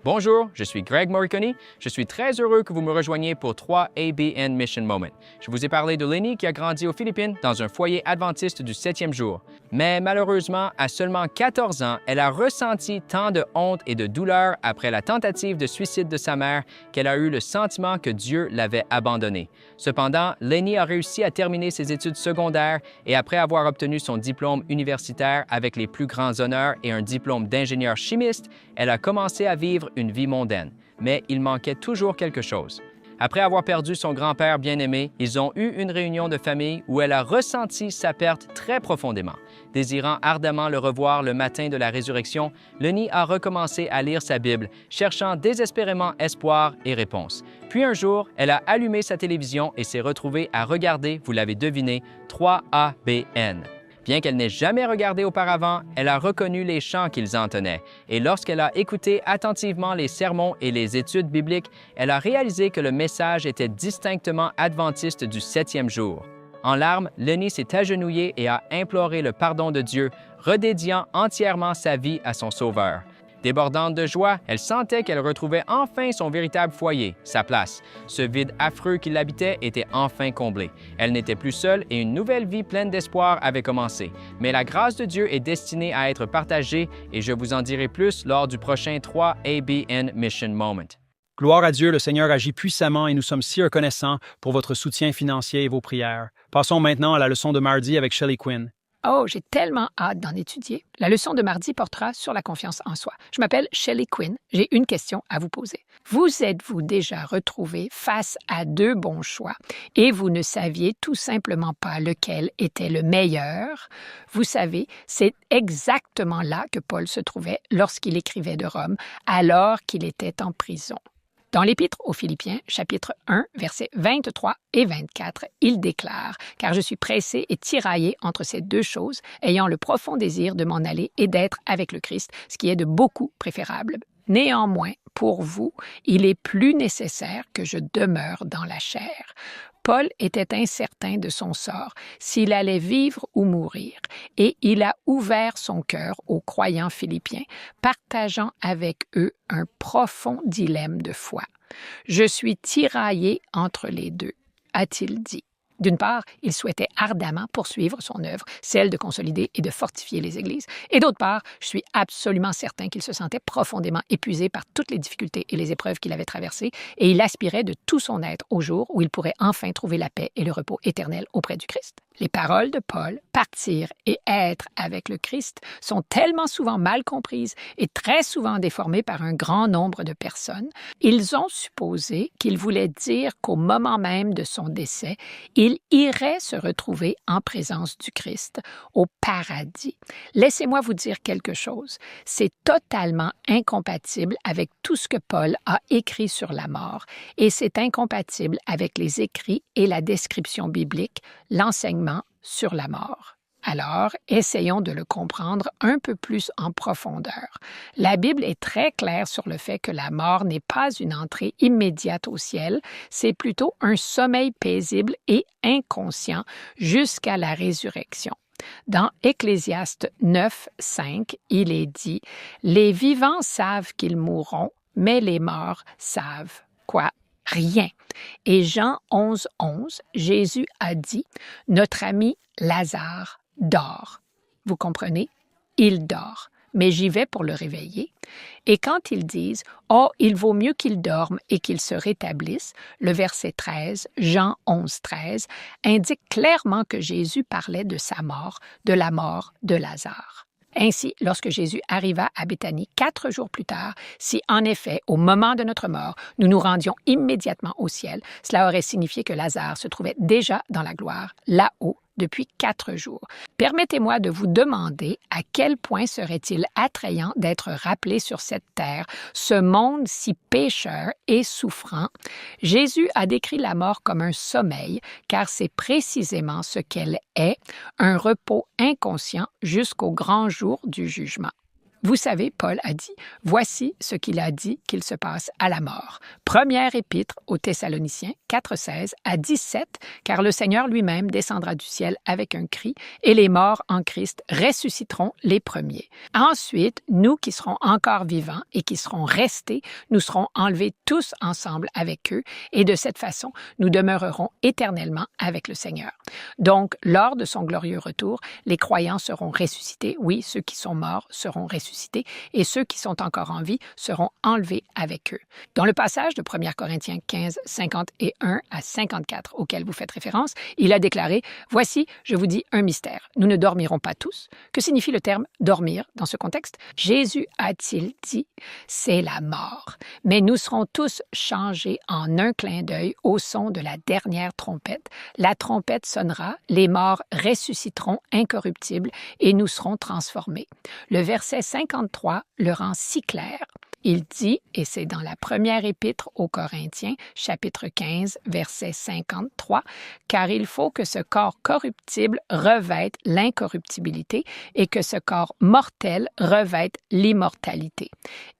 Speaker 6: Bonjour, je suis Greg Morricone. Je suis très heureux que vous me rejoigniez pour 3 ABN Mission Moment. Je vous ai parlé de Lenny qui a grandi aux Philippines dans un foyer adventiste du 7e jour. Mais malheureusement, à seulement 14 ans, elle a ressenti tant de honte et de douleur après la tentative de suicide de sa mère qu'elle a eu le sentiment que Dieu l'avait abandonnée. Cependant, Lenny a réussi à terminer ses études secondaires et après avoir obtenu son diplôme universitaire avec les plus grands honneurs et un diplôme d'ingénieur chimiste, elle a commencé à vivre une vie mondaine. Mais il manquait toujours quelque chose. Après avoir perdu son grand-père bien-aimé, ils ont eu une réunion de famille où elle a ressenti sa perte très profondément. Désirant ardemment le revoir le matin de la résurrection, Lenny a recommencé à lire sa Bible, cherchant désespérément espoir et réponse. Puis un jour, elle a allumé sa télévision et s'est retrouvée à regarder, vous l'avez deviné, 3ABN. Bien qu'elle n'ait jamais regardé auparavant, elle a reconnu les chants qu'ils entonaient. Et lorsqu'elle a écouté attentivement les sermons et les études bibliques, elle a réalisé que le message était distinctement adventiste du 7e jour. En larmes, Lenny s'est agenouillée et a imploré le pardon de Dieu, redédiant entièrement sa vie à son Sauveur. Débordante de joie, elle sentait qu'elle retrouvait enfin son véritable foyer, sa place. Ce vide affreux qui l'habitait était enfin comblé. Elle n'était plus seule et une nouvelle vie pleine d'espoir avait commencé. Mais la grâce de Dieu est destinée à être partagée et je vous en dirai plus lors du prochain 3 ABN Mission Moment.
Speaker 1: Gloire à Dieu, le Seigneur agit puissamment et nous sommes si reconnaissants pour votre soutien financier et vos prières. Passons maintenant à la leçon de mardi avec Shelley Quinn.
Speaker 3: Oh, j'ai tellement hâte d'en étudier. La leçon de mardi portera sur la confiance en soi. Je m'appelle Shelley Quinn. J'ai une question à vous poser. Vous êtes-vous déjà retrouvé face à deux bons choix et vous ne saviez tout simplement pas lequel était le meilleur? Vous savez, c'est exactement là que Paul se trouvait lorsqu'il écrivait de Rome, alors qu'il était en prison. Dans l'Épître aux Philippiens, chapitre 1, versets 23 et 24, il déclare « Car je suis pressé et tiraillé entre ces deux choses, ayant le profond désir de m'en aller et d'être avec le Christ, ce qui est de beaucoup préférable. Néanmoins, pour vous, il est plus nécessaire que je demeure dans la chair. » Paul était incertain de son sort, s'il allait vivre ou mourir, et il a ouvert son cœur aux croyants philippiens, partageant avec eux un profond dilemme de foi. « Je suis tiraillé entre les deux », a-t-il dit. D'une part, il souhaitait ardemment poursuivre son œuvre, celle de consolider et de fortifier les églises. Et d'autre part, je suis absolument certain qu'il se sentait profondément épuisé par toutes les difficultés et les épreuves qu'il avait traversées, et il aspirait de tout son être au jour où il pourrait enfin trouver la paix et le repos éternel auprès du Christ. Les paroles de Paul, partir et être avec le Christ, sont tellement souvent mal comprises et très souvent déformées par un grand nombre de personnes. Ils ont supposé qu'il voulait dire qu'au moment même de son décès, il irait se retrouver en présence du Christ, au paradis. Laissez-moi vous dire quelque chose. C'est totalement incompatible avec tout ce que Paul a écrit sur la mort, et c'est incompatible avec les écrits et la description biblique, l'enseignement sur la mort. Alors, essayons de le comprendre un peu plus en profondeur. La Bible est très claire sur le fait que la mort n'est pas une entrée immédiate au ciel, c'est plutôt un sommeil paisible et inconscient jusqu'à la résurrection. Dans Ecclésiaste 9, 5, il est dit « Les vivants savent qu'ils mourront, mais les morts savent quoi? Rien. » Et Jean 11, 11, Jésus a dit « Notre ami Lazare dort. » Vous comprenez? Il dort, mais j'y vais pour le réveiller. Et quand ils disent « Oh, il vaut mieux qu'il dorme et qu'il se rétablisse », le verset 13, Jean 11, 13, indique clairement que Jésus parlait de sa mort, de la mort de Lazare. Ainsi, lorsque Jésus arriva à Béthanie 4 jours plus tard, si en effet, au moment de notre mort, nous nous rendions immédiatement au ciel, cela aurait signifié que Lazare se trouvait déjà dans la gloire, là-haut, depuis 4 jours. Permettez-moi de vous demander à quel point serait-il attrayant d'être rappelé sur cette terre, ce monde si pécheur et souffrant. Jésus a décrit la mort comme un sommeil, car c'est précisément ce qu'elle est, un repos inconscient jusqu'au grand jour du jugement. Vous savez, Paul a dit, voici ce qu'il a dit qu'il se passe à la mort. Première épître aux Thessaloniciens, 4,16 à 17, car le Seigneur lui-même descendra du ciel avec un cri, et les morts en Christ ressusciteront les premiers. Ensuite, nous qui serons encore vivants et qui serons restés, nous serons enlevés tous ensemble avec eux, et de cette façon, nous demeurerons éternellement avec le Seigneur. Donc, lors de son glorieux retour, les croyants seront ressuscités, oui, ceux qui sont morts seront ressuscités, et ceux qui sont encore en vie seront enlevés avec eux. Dans le passage de 1 Corinthiens 15, 51 à 54, auquel vous faites référence, il a déclaré « Voici, je vous dis un mystère. Nous ne dormirons pas tous. » Que signifie le terme « dormir » dans ce contexte? Jésus a-t-il dit « C'est la mort. » Mais nous serons tous changés en un clin d'œil au son de la dernière trompette. La trompette sonnera, les morts ressusciteront incorruptibles et nous serons transformés. Le verset 53 le rend si clair. Il dit, et c'est dans la première épître aux Corinthiens, chapitre 15, verset 53, « Car il faut que ce corps corruptible revête l'incorruptibilité et que ce corps mortel revête l'immortalité.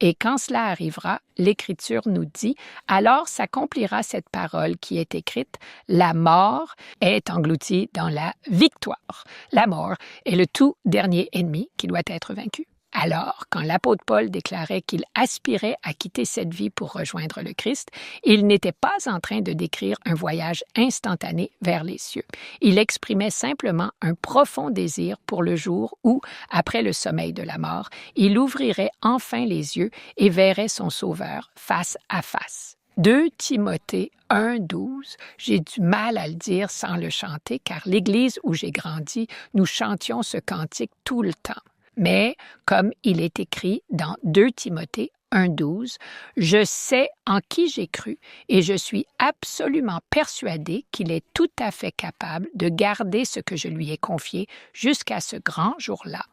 Speaker 3: Et quand cela arrivera, l'Écriture nous dit, alors s'accomplira cette parole qui est écrite, la mort est engloutie dans la victoire. La mort est le tout dernier ennemi qui doit être vaincu. » Alors, quand l'apôtre Paul déclarait qu'il aspirait à quitter cette vie pour rejoindre le Christ, il n'était pas en train de décrire un voyage instantané vers les cieux. Il exprimait simplement un profond désir pour le jour où, après le sommeil de la mort, il ouvrirait enfin les yeux et verrait son Sauveur face à face. 2 Timothée 1,12, j'ai du mal à le dire sans le chanter, car l'Église où j'ai grandi, nous chantions ce cantique tout le temps. Mais, comme il est écrit dans 2 Timothée 1,12, « Je sais en qui j'ai cru et je suis absolument persuadé qu'il est tout à fait capable de garder ce que je lui ai confié jusqu'à ce grand jour-là. »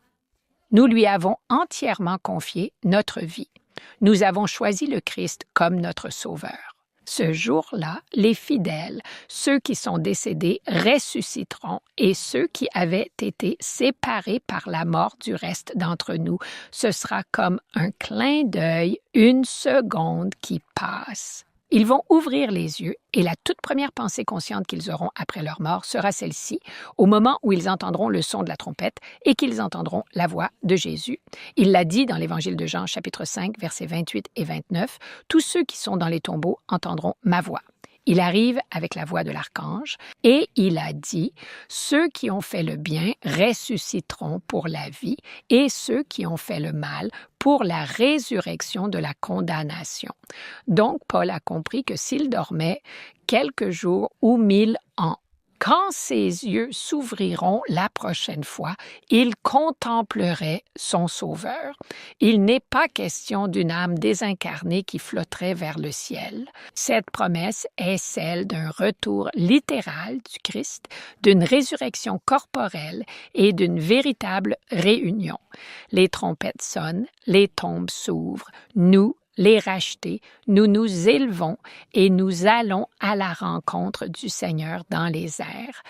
Speaker 3: Nous lui avons entièrement confié notre vie. Nous avons choisi le Christ comme notre Sauveur. Ce jour-là, les fidèles, ceux qui sont décédés, ressusciteront et ceux qui avaient été séparés par la mort du reste d'entre nous, ce sera comme un clin d'œil, une seconde qui passe. Ils vont ouvrir les yeux et la toute première pensée consciente qu'ils auront après leur mort sera celle-ci, au moment où ils entendront le son de la trompette et qu'ils entendront la voix de Jésus. Il l'a dit dans l'Évangile de Jean, chapitre 5, versets 28 et 29, « Tous ceux qui sont dans les tombeaux entendront ma voix. » Il arrive avec la voix de l'archange et il a dit « Ceux qui ont fait le bien ressusciteront pour la vie et ceux qui ont fait le mal pour la résurrection de la condamnation. » Donc, Paul a compris que s'il dormait quelques jours ou 1000 ans, quand ses yeux s'ouvriront la prochaine fois, il contemplerait son Sauveur. Il n'est pas question d'une âme désincarnée qui flotterait vers le ciel. Cette promesse est celle d'un retour littéral du Christ, d'une résurrection corporelle et d'une véritable réunion. Les trompettes sonnent, les tombes s'ouvrent, nous, les rachetés, nous nous élevons et nous allons à la rencontre du Seigneur dans les airs.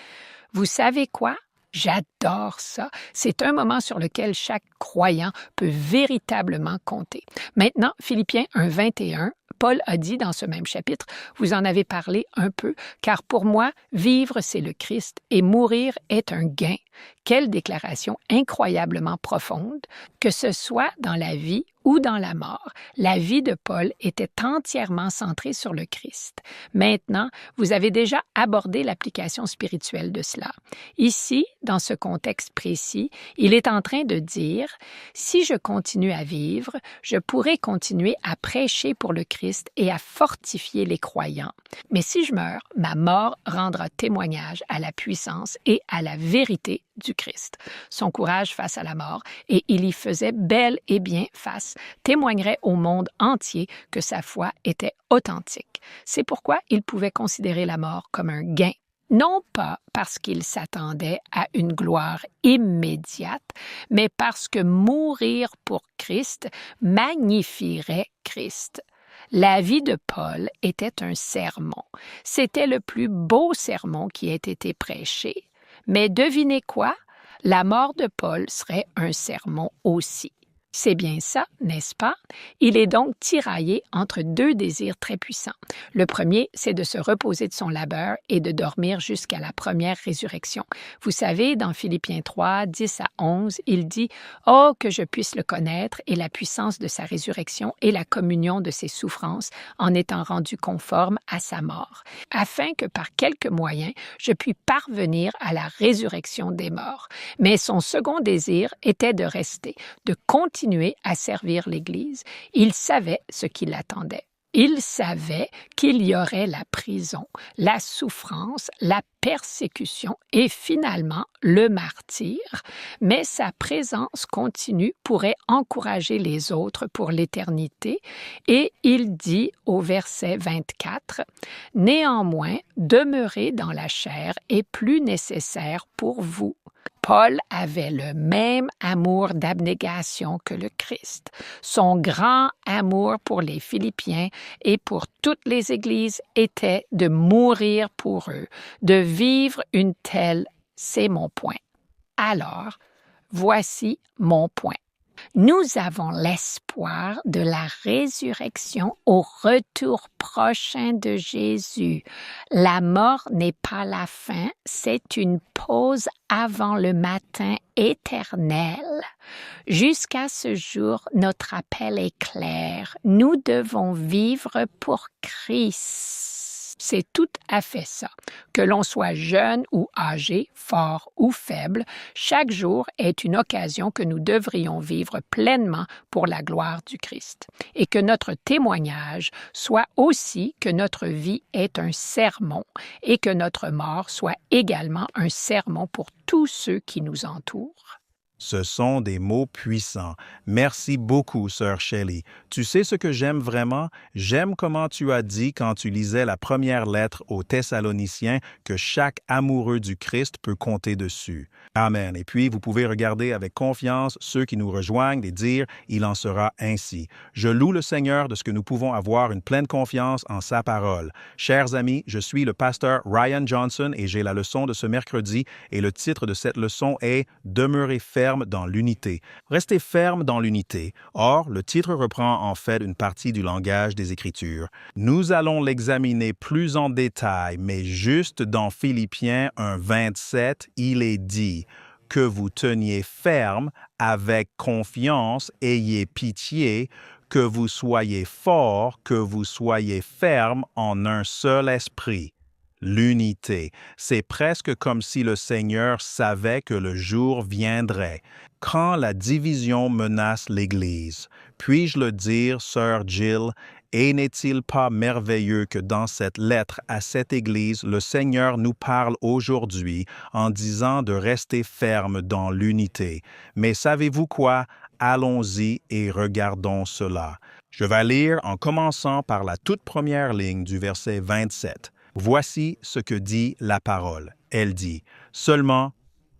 Speaker 3: Vous savez quoi? J'adore ça. C'est un moment sur lequel chaque croyant peut véritablement compter. Maintenant, Philippiens 1,21, Paul a dit dans ce même chapitre, vous en avez parlé un peu, car pour moi, vivre c'est le Christ et mourir est un gain. Quelle déclaration incroyablement profonde, que ce soit dans la vie ou dans la mort. La vie de Paul était entièrement centrée sur le Christ. Maintenant, vous avez déjà abordé l'application spirituelle de cela. Ici, dans ce contexte précis, il est en train de dire, si je continue à vivre, je pourrai continuer à prêcher pour le Christ et à fortifier les croyants. Mais si je meurs, ma mort rendra témoignage à la puissance et à la vérité du Christ. Son courage face à la mort, et il y faisait bel et bien face, témoignerait au monde entier que sa foi était authentique. C'est pourquoi il pouvait considérer la mort comme un gain. Non pas parce qu'il s'attendait à une gloire immédiate, mais parce que mourir pour Christ magnifierait Christ. La vie de Paul était un sermon. C'était le plus beau sermon qui ait été prêché. Mais devinez quoi? La mort de Paul serait un sermon aussi. C'est bien ça, n'est-ce pas? Il est donc tiraillé entre deux désirs très puissants. Le premier, c'est de se reposer de son labeur et de dormir jusqu'à la première résurrection. Vous savez, dans Philippiens 3, 10 à 11, il dit « Oh, que je puisse le connaître et la puissance de sa résurrection et la communion de ses souffrances en étant rendu conforme à sa mort, afin que par quelque moyen je puis parvenir à la résurrection des morts. » Mais son second désir était de rester, de continuer à servir l'Église. Il savait ce qui l'attendait. Il savait qu'il y aurait la prison, la souffrance, la persécution et finalement le martyre, mais sa présence continue pourrait encourager les autres pour l'éternité et il dit au verset 24, « Néanmoins, demeurer dans la chair est plus nécessaire pour vous. » Paul avait le même amour d'abnégation que le Christ. Son grand amour pour les Philippiens et pour toutes les églises était de mourir pour eux, de vivre une telle, c'est mon point. Alors, voici mon point. Nous avons l'espoir de la résurrection au retour prochain de Jésus. La mort n'est pas la fin, c'est une pause avant le matin éternel. Jusqu'à ce jour, notre appel est clair. Nous devons vivre pour Christ. C'est tout à fait ça. Que l'on soit jeune ou âgé, fort ou faible, chaque jour est une occasion que nous devrions vivre pleinement pour la gloire du Christ. Et que notre témoignage soit aussi que notre vie est un sermon et que notre mort soit également un sermon pour tous ceux qui nous entourent.
Speaker 4: Ce sont des mots puissants. Merci beaucoup, sœur Shelley. Tu sais ce que j'aime vraiment? J'aime comment tu as dit quand tu lisais la première lettre aux Thessaloniciens que chaque amoureux du Christ peut compter dessus. Amen. Et puis, vous pouvez regarder avec confiance ceux qui nous rejoignent et dire « Il en sera ainsi ». Je loue le Seigneur de ce que nous pouvons avoir une pleine confiance en sa parole. Chers amis, je suis le pasteur Ryan Johnson et j'ai la leçon de ce mercredi et le titre de cette leçon est « Demeurer ferme dans l'unité ». Restez ferme dans l'unité. Or, le titre reprend en fait une partie du langage des Écritures. Nous allons l'examiner plus en détail, mais juste dans Philippiens 1:27, il est dit « Que vous teniez ferme avec confiance, ayez pitié, que vous soyez forts, que vous soyez fermes en un seul esprit. » L'unité, c'est presque comme si le Seigneur savait que le jour viendrait. Quand la division menace l'Église, puis-je le dire, sœur Jill, et n'est-il pas merveilleux que dans cette lettre à cette Église, le Seigneur nous parle aujourd'hui en disant de rester ferme dans l'unité. Mais savez-vous quoi? Allons-y et regardons cela. Je vais lire en commençant par la toute première ligne du verset 27. Voici ce que dit la parole. Elle dit, « Seulement,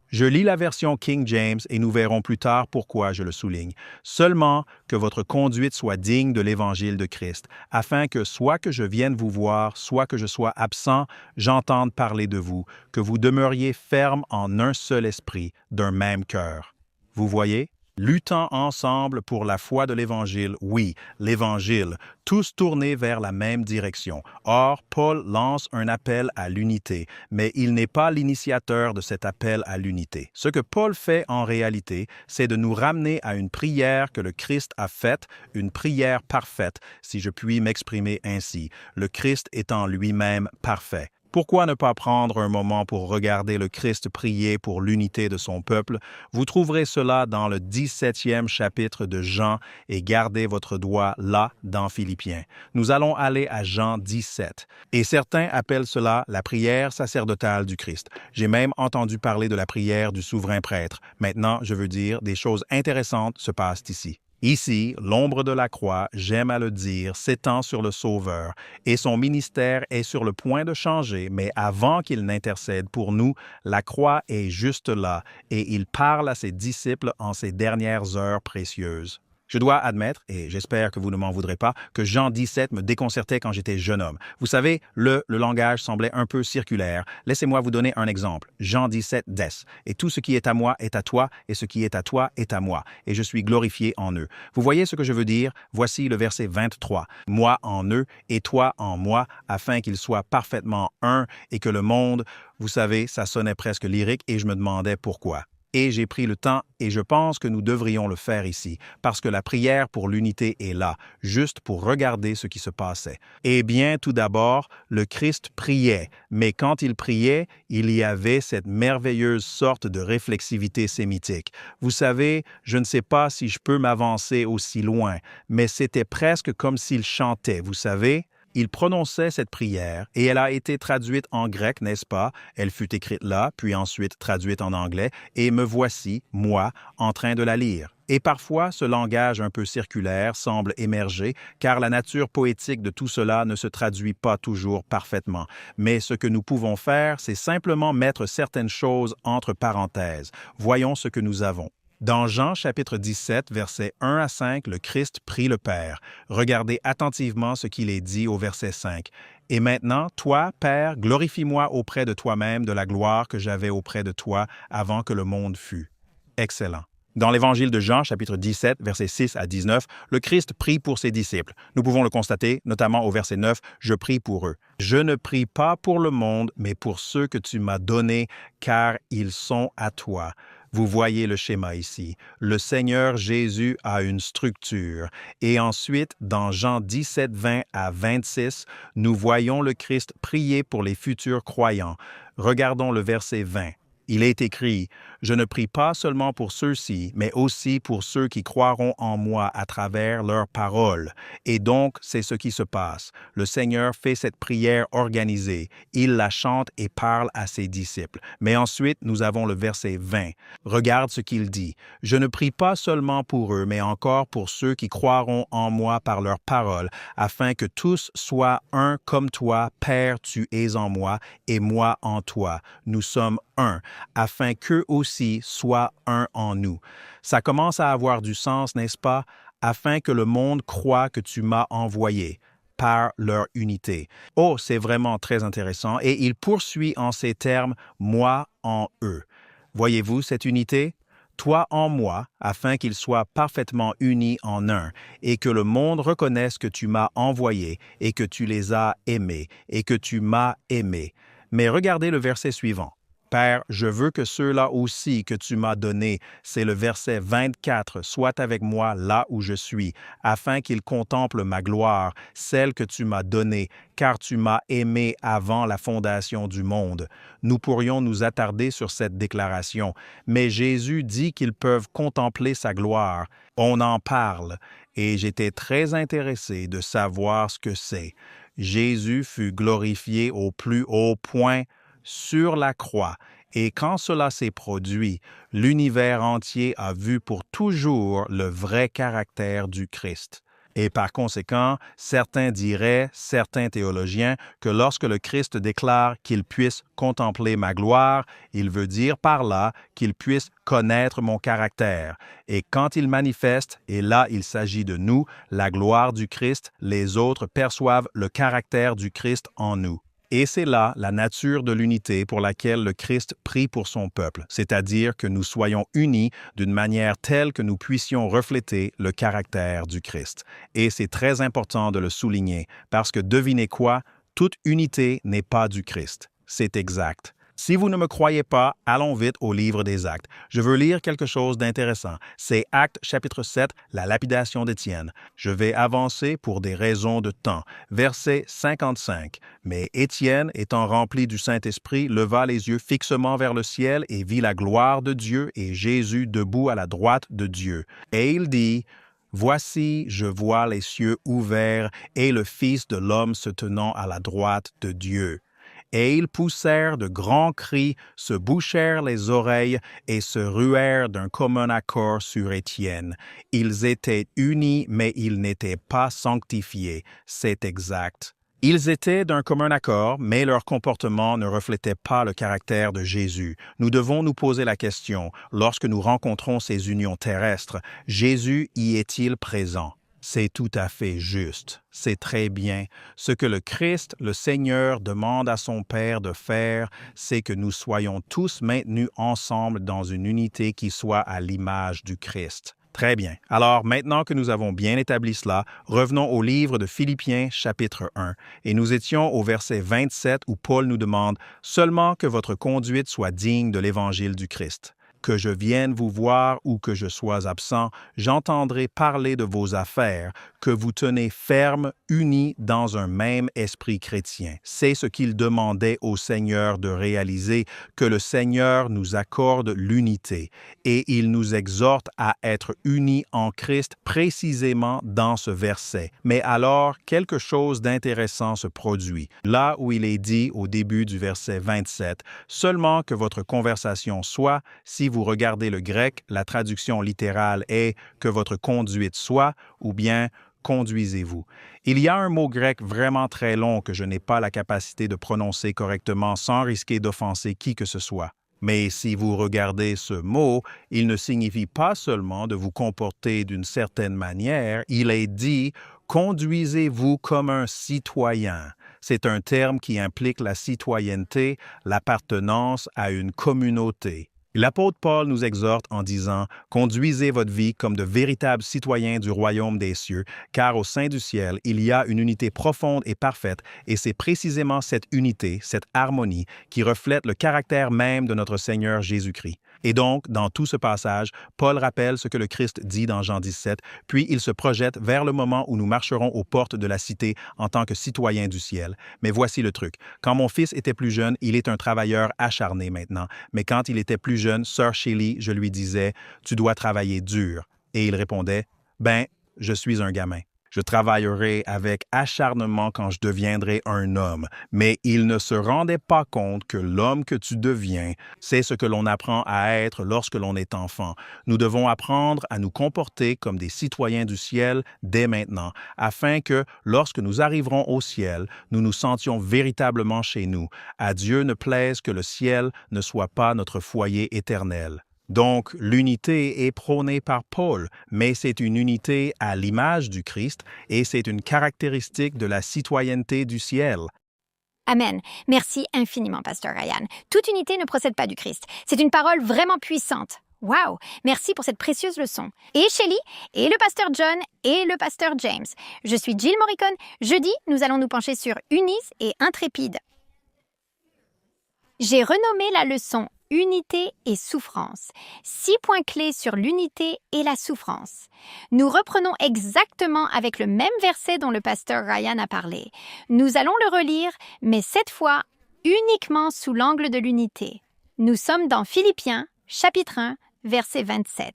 Speaker 4: je lis la version King James et nous verrons plus tard pourquoi je le souligne. Seulement que votre conduite soit digne de l'Évangile de Christ, afin que soit que je vienne vous voir, soit que je sois absent, j'entende parler de vous, que vous demeuriez ferme en un seul esprit, d'un même cœur. » Vous voyez? Luttant ensemble pour la foi de l'Évangile, oui, l'Évangile, tous tournés vers la même direction. Or, Paul lance un appel à l'unité, mais il n'est pas l'initiateur de cet appel à l'unité. Ce que Paul fait en réalité, c'est de nous ramener à une prière que le Christ a faite, une prière parfaite, si je puis m'exprimer ainsi, le Christ étant lui-même parfait. Pourquoi ne pas prendre un moment pour regarder le Christ prier pour l'unité de son peuple? Vous trouverez cela dans le 17e chapitre de Jean et gardez votre doigt là dans Philippiens. Nous allons aller à Jean 17. Et certains appellent cela la prière sacerdotale du Christ. J'ai même entendu parler de la prière du souverain prêtre. Maintenant, je veux dire, des choses intéressantes se passent ici. Ici, l'ombre de la croix, j'aime à le dire, s'étend sur le Sauveur, et son ministère est sur le point de changer, mais avant qu'il n'intercède pour nous, la croix est juste là, et il parle à ses disciples en ces dernières heures précieuses. Je dois admettre, et j'espère que vous ne m'en voudrez pas, que Jean 17 me déconcertait quand j'étais jeune homme. Vous savez, le langage semblait un peu circulaire. Laissez-moi vous donner un exemple. Jean 17, des. Et tout ce qui est à moi est à toi, et ce qui est à toi est à moi, et je suis glorifié en eux. Vous voyez ce que je veux dire? Voici le verset 23. Moi en eux, et toi en moi, afin qu'ils soient parfaitement un, et que le monde, vous savez, ça sonnait presque lyrique, et je me demandais pourquoi. Et j'ai pris le temps, et je pense que nous devrions le faire ici, parce que la prière pour l'unité est là, juste pour regarder ce qui se passait. Eh bien, tout d'abord, le Christ priait, mais quand il priait, il y avait cette merveilleuse sorte de réflexivité sémitique. Vous savez, je ne sais pas si je peux m'avancer aussi loin, mais c'était presque comme s'il chantait, vous savez? Il prononçait cette prière et elle a été traduite en grec, n'est-ce pas? Elle fut écrite là, puis ensuite traduite en anglais, et me voici, moi, en train de la lire. Et parfois, ce langage un peu circulaire semble émerger, car la nature poétique de tout cela ne se traduit pas toujours parfaitement. Mais ce que nous pouvons faire, c'est simplement mettre certaines choses entre parenthèses. Voyons ce que nous avons. Dans Jean chapitre 17, versets 1 à 5, le Christ prie le Père. Regardez attentivement ce qu'il est dit au verset 5. « Et maintenant, toi, Père, glorifie-moi auprès de toi-même de la gloire que j'avais auprès de toi avant que le monde fût. » Excellent. Dans l'Évangile de Jean, chapitre 17, versets 6 à 19, le Christ prie pour ses disciples. Nous pouvons le constater, notamment au verset 9, « Je prie pour eux. Je ne prie pas pour le monde, mais pour ceux que tu m'as donnés, car ils sont à toi. » Vous voyez le schéma ici. Le Seigneur Jésus a une structure. Et ensuite, dans Jean 17, 20 à 26, nous voyons le Christ prier pour les futurs croyants. Regardons le verset 20. Il est écrit, « Je ne prie pas seulement pour ceux-ci, mais aussi pour ceux qui croiront en moi à travers leurs paroles. » Et donc, c'est ce qui se passe. Le Seigneur fait cette prière organisée. Il la chante et parle à ses disciples. Mais ensuite, nous avons le verset 20. Regarde ce qu'il dit. « Je ne prie pas seulement pour eux, mais encore pour ceux qui croiront en moi par leurs paroles, afin que tous soient un comme toi, Père, tu es en moi, et moi en toi. Nous sommes un, afin qu'eux aussi soient un en nous. » Ça commence à avoir du sens, n'est-ce pas? Afin que le monde croie que tu m'as envoyé, par leur unité. Oh, c'est vraiment très intéressant. Et il poursuit en ces termes, « moi en eux ». Voyez-vous cette unité? Toi en moi, afin qu'ils soient parfaitement unis en un, et que le monde reconnaisse que tu m'as envoyé, et que tu les as aimés, et que tu m'as aimé. Mais regardez le verset suivant. Père, je veux que ceux-là aussi que tu m'as donnés, c'est le verset 24, soient avec moi là où je suis, afin qu'ils contemplent ma gloire, celle que tu m'as donnée, car tu m'as aimé avant la fondation du monde. Nous pourrions nous attarder sur cette déclaration, mais Jésus dit qu'ils peuvent contempler sa gloire. On en parle, et j'étais très intéressé de savoir ce que c'est. Jésus fut glorifié au plus haut point sur la croix, et quand cela s'est produit, l'univers entier a vu pour toujours le vrai caractère du Christ. Et par conséquent, certains théologiens, que lorsque le Christ déclare qu'il puisse contempler ma gloire, il veut dire par là qu'il puisse connaître mon caractère. Et quand il manifeste, et là il s'agit de nous, la gloire du Christ, les autres perçoivent le caractère du Christ en nous. Et c'est là la nature de l'unité pour laquelle le Christ prie pour son peuple, c'est-à-dire que nous soyons unis d'une manière telle que nous puissions refléter le caractère du Christ. Et c'est très important de le souligner, parce que devinez quoi? Toute unité n'est pas du Christ. C'est exact. Si vous ne me croyez pas, allons vite au livre des Actes. Je veux lire quelque chose d'intéressant. C'est Actes chapitre 7, la lapidation d'Étienne. Je vais avancer pour des raisons de temps. Verset 55. Mais Étienne, étant rempli du Saint-Esprit, leva les yeux fixement vers le ciel et vit la gloire de Dieu et Jésus debout à la droite de Dieu. Et il dit, « Voici, je vois les cieux ouverts et le Fils de l'homme se tenant à la droite de Dieu. » Et ils poussèrent de grands cris, se bouchèrent les oreilles et se ruèrent d'un commun accord sur Étienne. Ils étaient unis, mais ils n'étaient pas sanctifiés. C'est exact. Ils étaient d'un commun accord, mais leur comportement ne reflétait pas le caractère de Jésus. Nous devons nous poser la question, lorsque nous rencontrons ces unions terrestres, Jésus y est-il présent? C'est tout à fait juste. C'est très bien. Ce que le Christ, le Seigneur, demande à son Père de faire, c'est que nous soyons tous maintenus ensemble dans une unité qui soit à l'image du Christ. Très bien. Alors, maintenant que nous avons bien établi cela, revenons au livre de Philippiens, chapitre 1, et nous étions au verset 27 où Paul nous demande « Seulement que votre conduite soit digne de l'Évangile du Christ. » Que je vienne vous voir ou que je sois absent, j'entendrai parler de vos affaires, que vous tenez fermes, unis dans un même esprit chrétien. C'est ce qu'il demandait au Seigneur de réaliser, que le Seigneur nous accorde l'unité, et il nous exhorte à être unis en Christ précisément dans ce verset. Mais alors, quelque chose d'intéressant se produit, là où il est dit au début du verset 27, « Seulement que votre conversation soit, si vous regardez le grec, la traduction littérale est « que votre conduite soit » ou bien « conduisez-vous ». Il y a un mot grec vraiment très long que je n'ai pas la capacité de prononcer correctement sans risquer d'offenser qui que ce soit. Mais si vous regardez ce mot, il ne signifie pas seulement de vous comporter d'une certaine manière, il est dit « conduisez-vous comme un citoyen ». C'est un terme qui implique la citoyenneté, l'appartenance à une communauté. L'apôtre Paul nous exhorte en disant « Conduisez votre vie comme de véritables citoyens du royaume des cieux, car au sein du ciel, il y a une unité profonde et parfaite, et c'est précisément cette unité, cette harmonie, qui reflète le caractère même de notre Seigneur Jésus-Christ. » Et donc, dans tout ce passage, Paul rappelle ce que le Christ dit dans Jean 17, puis il se projette vers le moment où nous marcherons aux portes de la cité en tant que citoyens du ciel. Mais voici le truc. Quand mon fils était plus jeune, il est un travailleur acharné maintenant. Mais quand il était plus jeune, Sœur Shelley, je lui disais « Tu dois travailler dur. » Et il répondait « Ben, je suis un gamin. Je travaillerai avec acharnement quand je deviendrai un homme. » Mais il ne se rendait pas compte que l'homme que tu deviens, c'est ce que l'on apprend à être lorsque l'on est enfant. Nous devons apprendre à nous comporter comme des citoyens du ciel dès maintenant, afin que, lorsque nous arriverons au ciel, nous nous sentions véritablement chez nous. À Dieu ne plaise que le ciel ne soit pas notre foyer éternel. Donc, l'unité est prônée par Paul, mais c'est une unité à l'image du Christ et c'est une caractéristique de la citoyenneté du ciel.
Speaker 5: Amen. Merci infiniment, Pasteur Ryan. Toute unité ne procède pas du Christ. C'est une parole vraiment puissante. Wow! Merci pour cette précieuse leçon. Et Shelley, et le Pasteur John, et le Pasteur James. Je suis Jill Morricone. Jeudi, nous allons nous pencher sur Unis et Intrépide. J'ai renommé la leçon Unité et souffrance. 6 points clés sur l'unité et la souffrance. Nous reprenons exactement avec le même verset dont le pasteur Ryan a parlé. Nous allons le relire, mais cette fois uniquement sous l'angle de l'unité. Nous sommes dans Philippiens, chapitre 1, verset 27.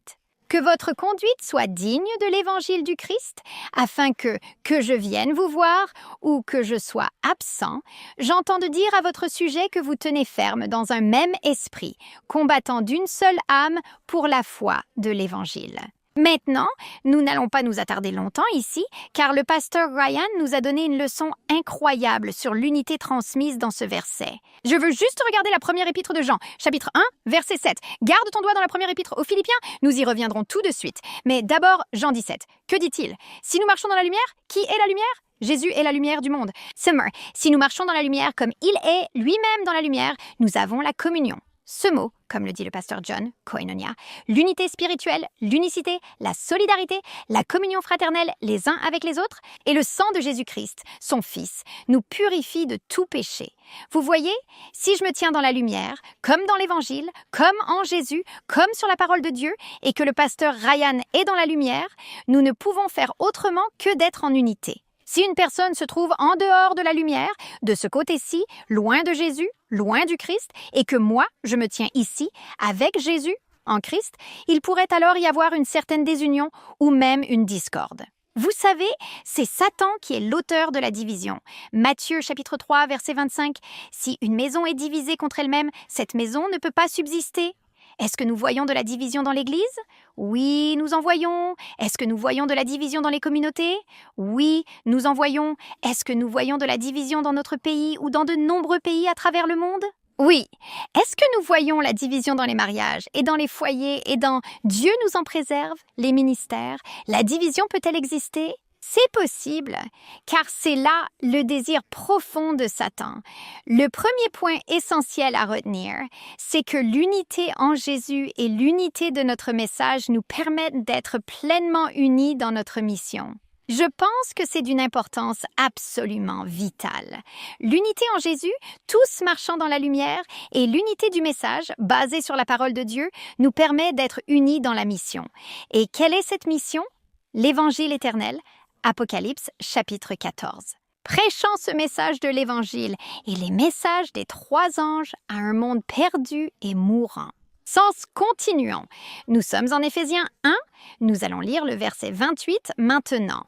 Speaker 5: Que votre conduite soit digne de l'évangile du Christ, afin que je vienne vous voir ou que je sois absent, j'entends de dire à votre sujet que vous tenez ferme dans un même esprit, combattant d'une seule âme pour la foi de l'évangile. Maintenant, nous n'allons pas nous attarder longtemps ici, car le pasteur Ryan nous a donné une leçon incroyable sur l'unité transmise dans ce verset. Je veux juste regarder la première épître de Jean, chapitre 1, verset 7. Garde ton doigt dans la première épître aux Philippiens, nous y reviendrons tout de suite. Mais d'abord, Jean 17. Que dit-il? Si nous marchons dans la lumière, qui est la lumière? Jésus est la lumière du monde. Summer, si nous marchons dans la lumière comme il est lui-même dans la lumière, nous avons la communion. Ce mot, comme le dit le pasteur John, koinonia, l'unité spirituelle, l'unicité, la solidarité, la communion fraternelle les uns avec les autres, et le sang de Jésus-Christ, son Fils, nous purifie de tout péché. Vous voyez, si je me tiens dans la lumière, comme dans l'Évangile, comme en Jésus, comme sur la parole de Dieu, et que le pasteur Ryan est dans la lumière, nous ne pouvons faire autrement que d'être en unité. Si une personne se trouve en dehors de la lumière, de ce côté-ci, loin de Jésus, loin du Christ, et que moi, je me tiens ici, avec Jésus, en Christ, il pourrait alors y avoir une certaine désunion ou même une discorde. Vous savez, c'est Satan qui est l'auteur de la division. Matthieu chapitre 3, verset 25. « Si une maison est divisée contre elle-même, cette maison ne peut pas subsister. » Est-ce que nous voyons de la division dans l'Église? Oui, nous en voyons. Est-ce que nous voyons de la division dans les communautés? Oui, nous en voyons. Est-ce que nous voyons de la division dans notre pays ou dans de nombreux pays à travers le monde? Oui. Est-ce que nous voyons la division dans les mariages et dans les foyers et dans Dieu nous en préserve, les ministères? La division peut-elle exister? C'est possible, car c'est là le désir profond de Satan. Le premier point essentiel à retenir, c'est que l'unité en Jésus et l'unité de notre message nous permettent d'être pleinement unis dans notre mission. Je pense que c'est d'une importance absolument vitale. L'unité en Jésus, tous marchant dans la lumière, et l'unité du message, basée sur la parole de Dieu, nous permet d'être unis dans la mission. Et quelle est cette mission? L'Évangile éternel, Apocalypse chapitre 14. Prêchant ce message de l'Évangile et les messages des 3 anges à un monde perdu et mourant. Sens continuant. Nous sommes en Éphésiens 1. Nous allons lire le verset 28 maintenant.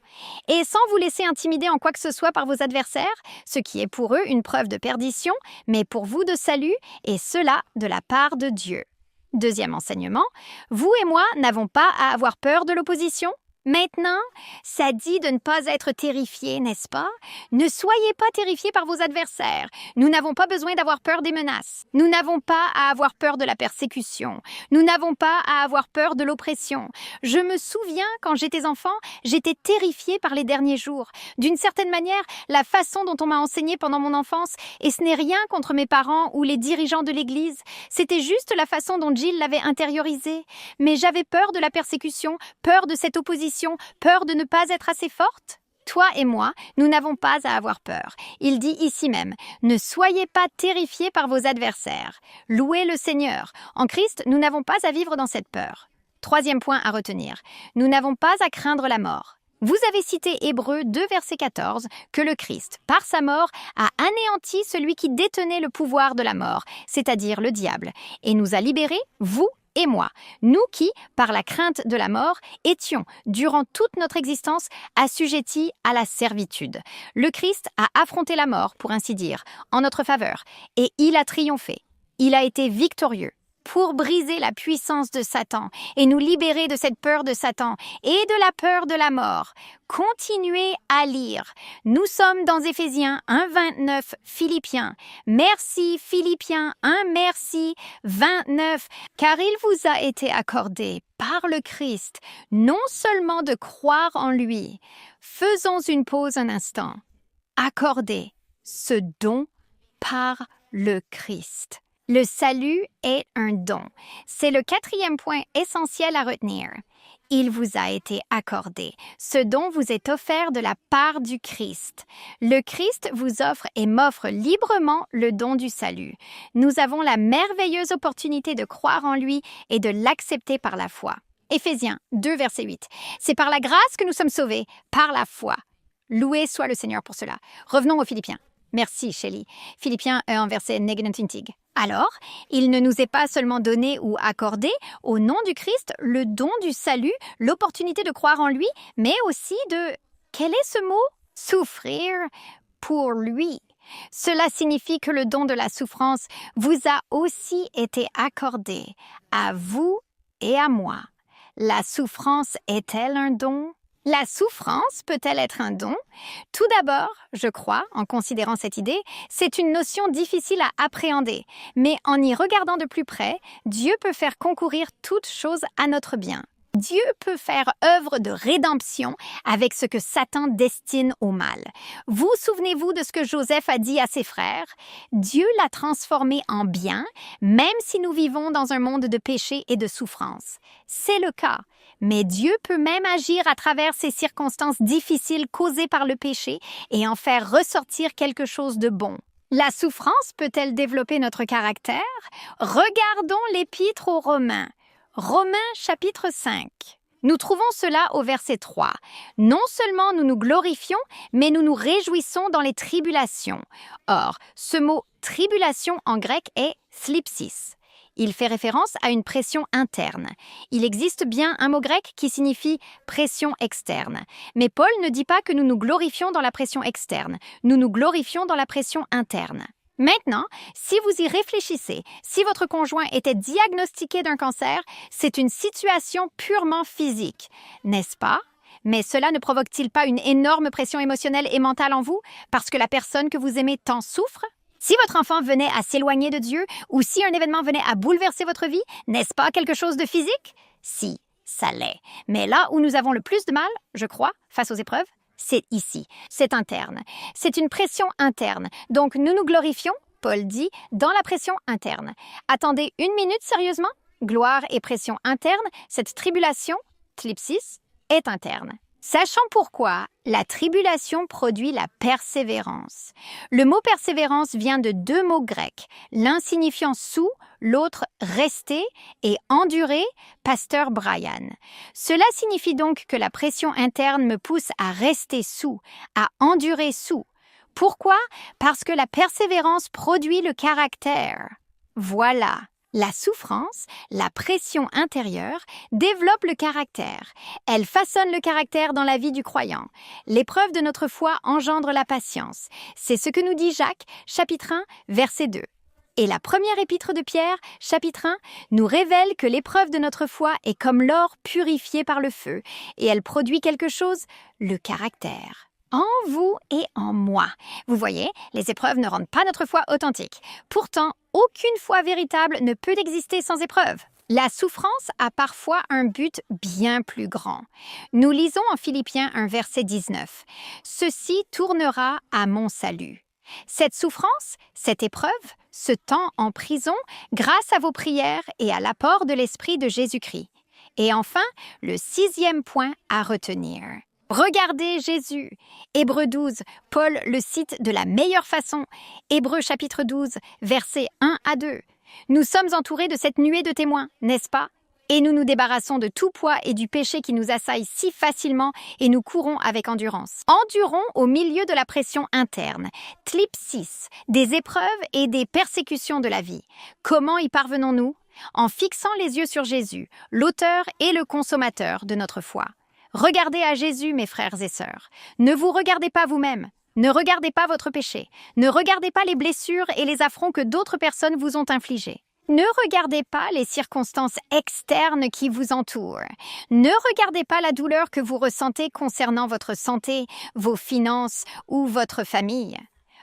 Speaker 5: Et sans vous laisser intimider en quoi que ce soit par vos adversaires, ce qui est pour eux une preuve de perdition, mais pour vous de salut, et cela de la part de Dieu. Deuxième enseignement. Vous et moi n'avons pas à avoir peur de l'opposition. Maintenant, ça dit de ne pas être terrifiés, n'est-ce pas? Ne soyez pas terrifiés par vos adversaires. Nous n'avons pas besoin d'avoir peur des menaces. Nous n'avons pas à avoir peur de la persécution. Nous n'avons pas à avoir peur de l'oppression. Je me souviens, quand j'étais enfant, j'étais terrifiée par les derniers jours. D'une certaine manière, la façon dont on m'a enseigné pendant mon enfance, et ce n'est rien contre mes parents ou les dirigeants de l'Église, c'était juste la façon dont Jill l'avait intériorisé. Mais j'avais peur de la persécution, peur de cette opposition, peur de ne pas être assez forte? Toi et moi, nous n'avons pas à avoir peur. Il dit ici même, ne soyez pas terrifiés par vos adversaires. Louez le Seigneur. En Christ, nous n'avons pas à vivre dans cette peur. Troisième point à retenir, nous n'avons pas à craindre la mort. Vous avez cité Hébreux 2, verset 14, que le Christ, par sa mort, a anéanti celui qui détenait le pouvoir de la mort, c'est-à-dire le diable, et nous a libérés, vous et moi, nous qui, par la crainte de la mort, étions, durant toute notre existence, assujettis à la servitude. Le Christ a affronté la mort, pour ainsi dire, en notre faveur, et il a triomphé. Il a été victorieux pour briser la puissance de Satan et nous libérer de cette peur de Satan et de la peur de la mort. Continuez à lire. Nous sommes dans Éphésiens 1, 29, Philippiens. Merci Philippiens 1, merci 29, car il vous a été accordé par le Christ, non seulement de croire en lui. Faisons une pause un instant. Accordé ce don par le Christ. Le salut est un don. C'est le 4e point essentiel à retenir. Il vous a été accordé. Ce don vous est offert de la part du Christ. Le Christ vous offre et m'offre librement le don du salut. Nous avons la merveilleuse opportunité de croire en lui et de l'accepter par la foi. Éphésiens 2, verset 8. C'est par la grâce que nous sommes sauvés, par la foi. Loué soit le Seigneur pour cela. Revenons aux Philippiens. Merci, Shelley. Philippiens 1, verset 19. Alors, il ne nous est pas seulement donné ou accordé, au nom du Christ, le don du salut, l'opportunité de croire en lui, mais aussi de... Quel est ce mot? Souffrir pour lui. Cela signifie que le don de la souffrance vous a aussi été accordé, à vous et à moi. La souffrance est-elle un don? La souffrance peut-elle être un don? Tout d'abord, je crois, en considérant cette idée, c'est une notion difficile à appréhender, mais en y regardant de plus près, Dieu peut faire concourir toute chose à notre bien. Dieu peut faire œuvre de rédemption avec ce que Satan destine au mal. Vous souvenez-vous de ce que Joseph a dit à ses frères? Dieu l'a transformé en bien, même si nous vivons dans un monde de péché et de souffrance. C'est le cas. Mais Dieu peut même agir à travers ces circonstances difficiles causées par le péché et en faire ressortir quelque chose de bon. La souffrance peut-elle développer notre caractère? Regardons l'Épître aux Romains. Romains chapitre 5. Nous trouvons cela au verset 3. Non seulement nous nous glorifions, mais nous nous réjouissons dans les tribulations. Or, ce mot « tribulation » en grec est « thlipsis ». Il fait référence à une pression interne. Il existe bien un mot grec qui signifie pression externe. Mais Paul ne dit pas que nous nous glorifions dans la pression externe. Nous nous glorifions dans la pression interne. Maintenant, si vous y réfléchissez, si votre conjoint était diagnostiqué d'un cancer, c'est une situation purement physique, n'est-ce pas? Mais cela ne provoque-t-il pas une énorme pression émotionnelle et mentale en vous parce que la personne que vous aimez tant souffre? Si votre enfant venait à s'éloigner de Dieu ou si un événement venait à bouleverser votre vie, n'est-ce pas quelque chose de physique? Si, ça l'est. Mais là où nous avons le plus de mal, je crois, face aux épreuves, c'est ici. C'est interne. C'est une pression interne. Donc nous nous glorifions, Paul dit, dans la pression interne. Attendez une minute sérieusement? Gloire et pression interne, cette tribulation, thlipsis, est interne. Sachant pourquoi, la tribulation produit la persévérance. Le mot persévérance vient de deux mots grecs, l'un signifiant sous, l'autre rester et endurer, pasteur Brian. Cela signifie donc que la pression interne me pousse à rester sous, à endurer sous. Pourquoi? Parce que la persévérance produit le caractère. Voilà. La souffrance, la pression intérieure, développe le caractère. Elle façonne le caractère dans la vie du croyant. L'épreuve de notre foi engendre la patience. C'est ce que nous dit Jacques, chapitre 1, verset 2. Et la première épître de Pierre, chapitre 1, nous révèle que l'épreuve de notre foi est comme l'or purifié par le feu, et elle produit quelque chose, le caractère. En vous et en moi. Vous voyez, les épreuves ne rendent pas notre foi authentique. Pourtant, aucune foi véritable ne peut exister sans épreuve. La souffrance a parfois un but bien plus grand. Nous lisons en Philippiens 1 verset 19. « Ceci tournera à mon salut. » Cette souffrance, cette épreuve, ce temps en prison, grâce à vos prières et à l'apport de l'Esprit de Jésus-Christ. Et enfin, le 6e point à retenir. Regardez Jésus. Hébreux 12, Paul le cite de la meilleure façon. Hébreux chapitre 12, versets 1 à 2. Nous sommes entourés de cette nuée de témoins, n'est-ce pas? Et nous nous débarrassons de tout poids et du péché qui nous assaille si facilement et nous courons avec endurance. Endurons au milieu de la pression interne, thlipsis, des épreuves et des persécutions de la vie. Comment y parvenons-nous? En fixant les yeux sur Jésus, l'auteur et le consommateur de notre foi. Regardez à Jésus, mes frères et sœurs. Ne vous regardez pas vous-même. Ne regardez pas votre péché. Ne regardez pas les blessures et les affronts que d'autres personnes vous ont infligés. Ne regardez pas les circonstances externes qui vous entourent. Ne regardez pas la douleur que vous ressentez concernant votre santé, vos finances ou votre famille.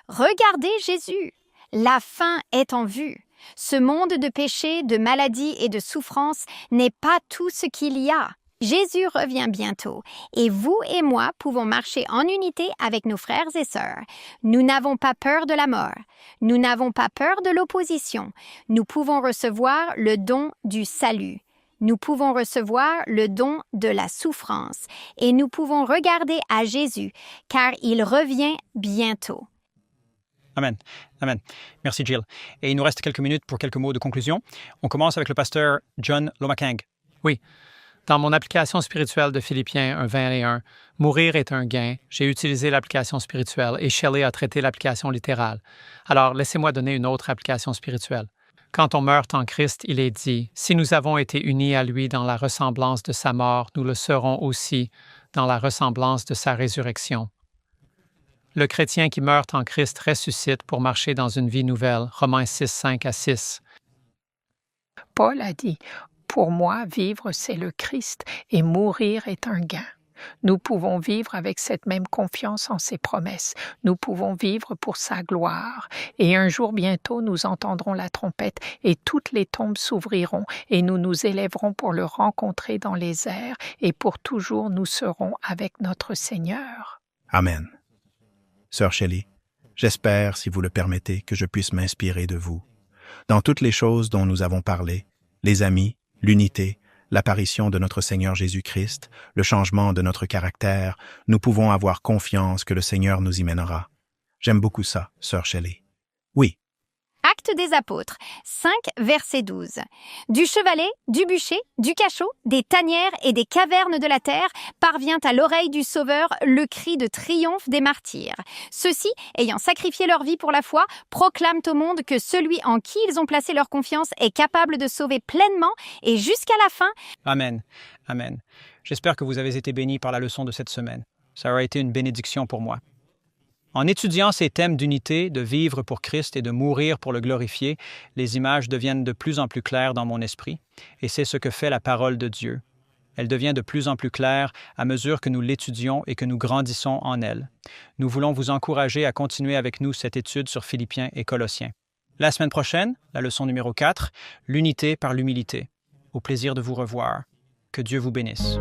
Speaker 5: Regardez Jésus. La fin est en vue. Ce monde de péché, de maladie et de souffrance n'est pas tout ce qu'il y a. Jésus revient bientôt et vous et moi pouvons marcher en unité avec nos frères et sœurs. Nous n'avons pas peur de la mort. Nous n'avons pas peur de l'opposition. Nous pouvons recevoir le don du salut. Nous pouvons recevoir le don de la souffrance et nous pouvons regarder à Jésus car il revient bientôt.
Speaker 1: Amen. Amen. Merci, Jill. Et il nous reste quelques minutes pour quelques mots de conclusion. On commence avec le pasteur John Lomakang.
Speaker 2: Oui. Dans mon application spirituelle de Philippiens 1:21, « Mourir est un gain », j'ai utilisé l'application spirituelle et Shelley a traité l'application littérale. Alors, laissez-moi donner une autre application spirituelle. Quand on meurt en Christ, il est dit, « Si nous avons été unis à lui dans la ressemblance de sa mort, nous le serons aussi dans la ressemblance de sa résurrection. » Le chrétien qui meurt en Christ ressuscite pour marcher dans une vie nouvelle. Romains 6, 5 à 6.
Speaker 3: Paul a dit, « Pour moi, vivre, c'est le Christ, et mourir est un gain. » Nous pouvons vivre avec cette même confiance en ses promesses. Nous pouvons vivre pour sa gloire. Et un jour bientôt, nous entendrons la trompette, et toutes les tombes s'ouvriront, et nous nous élèverons pour le rencontrer dans les airs, et pour toujours nous serons avec notre Seigneur.
Speaker 4: Amen. Sœur Shelley, j'espère, si vous le permettez, que je puisse m'inspirer de vous. Dans toutes les choses dont nous avons parlé, les amis, l'unité, l'apparition de notre Seigneur Jésus-Christ, le changement de notre caractère, nous pouvons avoir confiance que le Seigneur nous y mènera. J'aime beaucoup ça, Sœur Shelley. Oui.
Speaker 5: Actes des apôtres, 5, verset 12. Du chevalet, du bûcher, du cachot, des tanières et des cavernes de la terre parvient à l'oreille du Sauveur le cri de triomphe des martyrs. Ceux-ci, ayant sacrifié leur vie pour la foi, proclament au monde que celui en qui ils ont placé leur confiance est capable de sauver pleinement et jusqu'à la fin.
Speaker 1: Amen. Amen. J'espère que vous avez été bénis par la leçon de cette semaine. Ça aura été une bénédiction pour moi. En étudiant ces thèmes d'unité, de vivre pour Christ et de mourir pour le glorifier, les images deviennent de plus en plus claires dans mon esprit, et c'est ce que fait la parole de Dieu. Elle devient de plus en plus claire à mesure que nous l'étudions et que nous grandissons en elle. Nous voulons vous encourager à continuer avec nous cette étude sur Philippiens et Colossiens. La semaine prochaine, la leçon numéro 4, l'unité par l'humilité. Au plaisir de vous revoir. Que Dieu vous bénisse.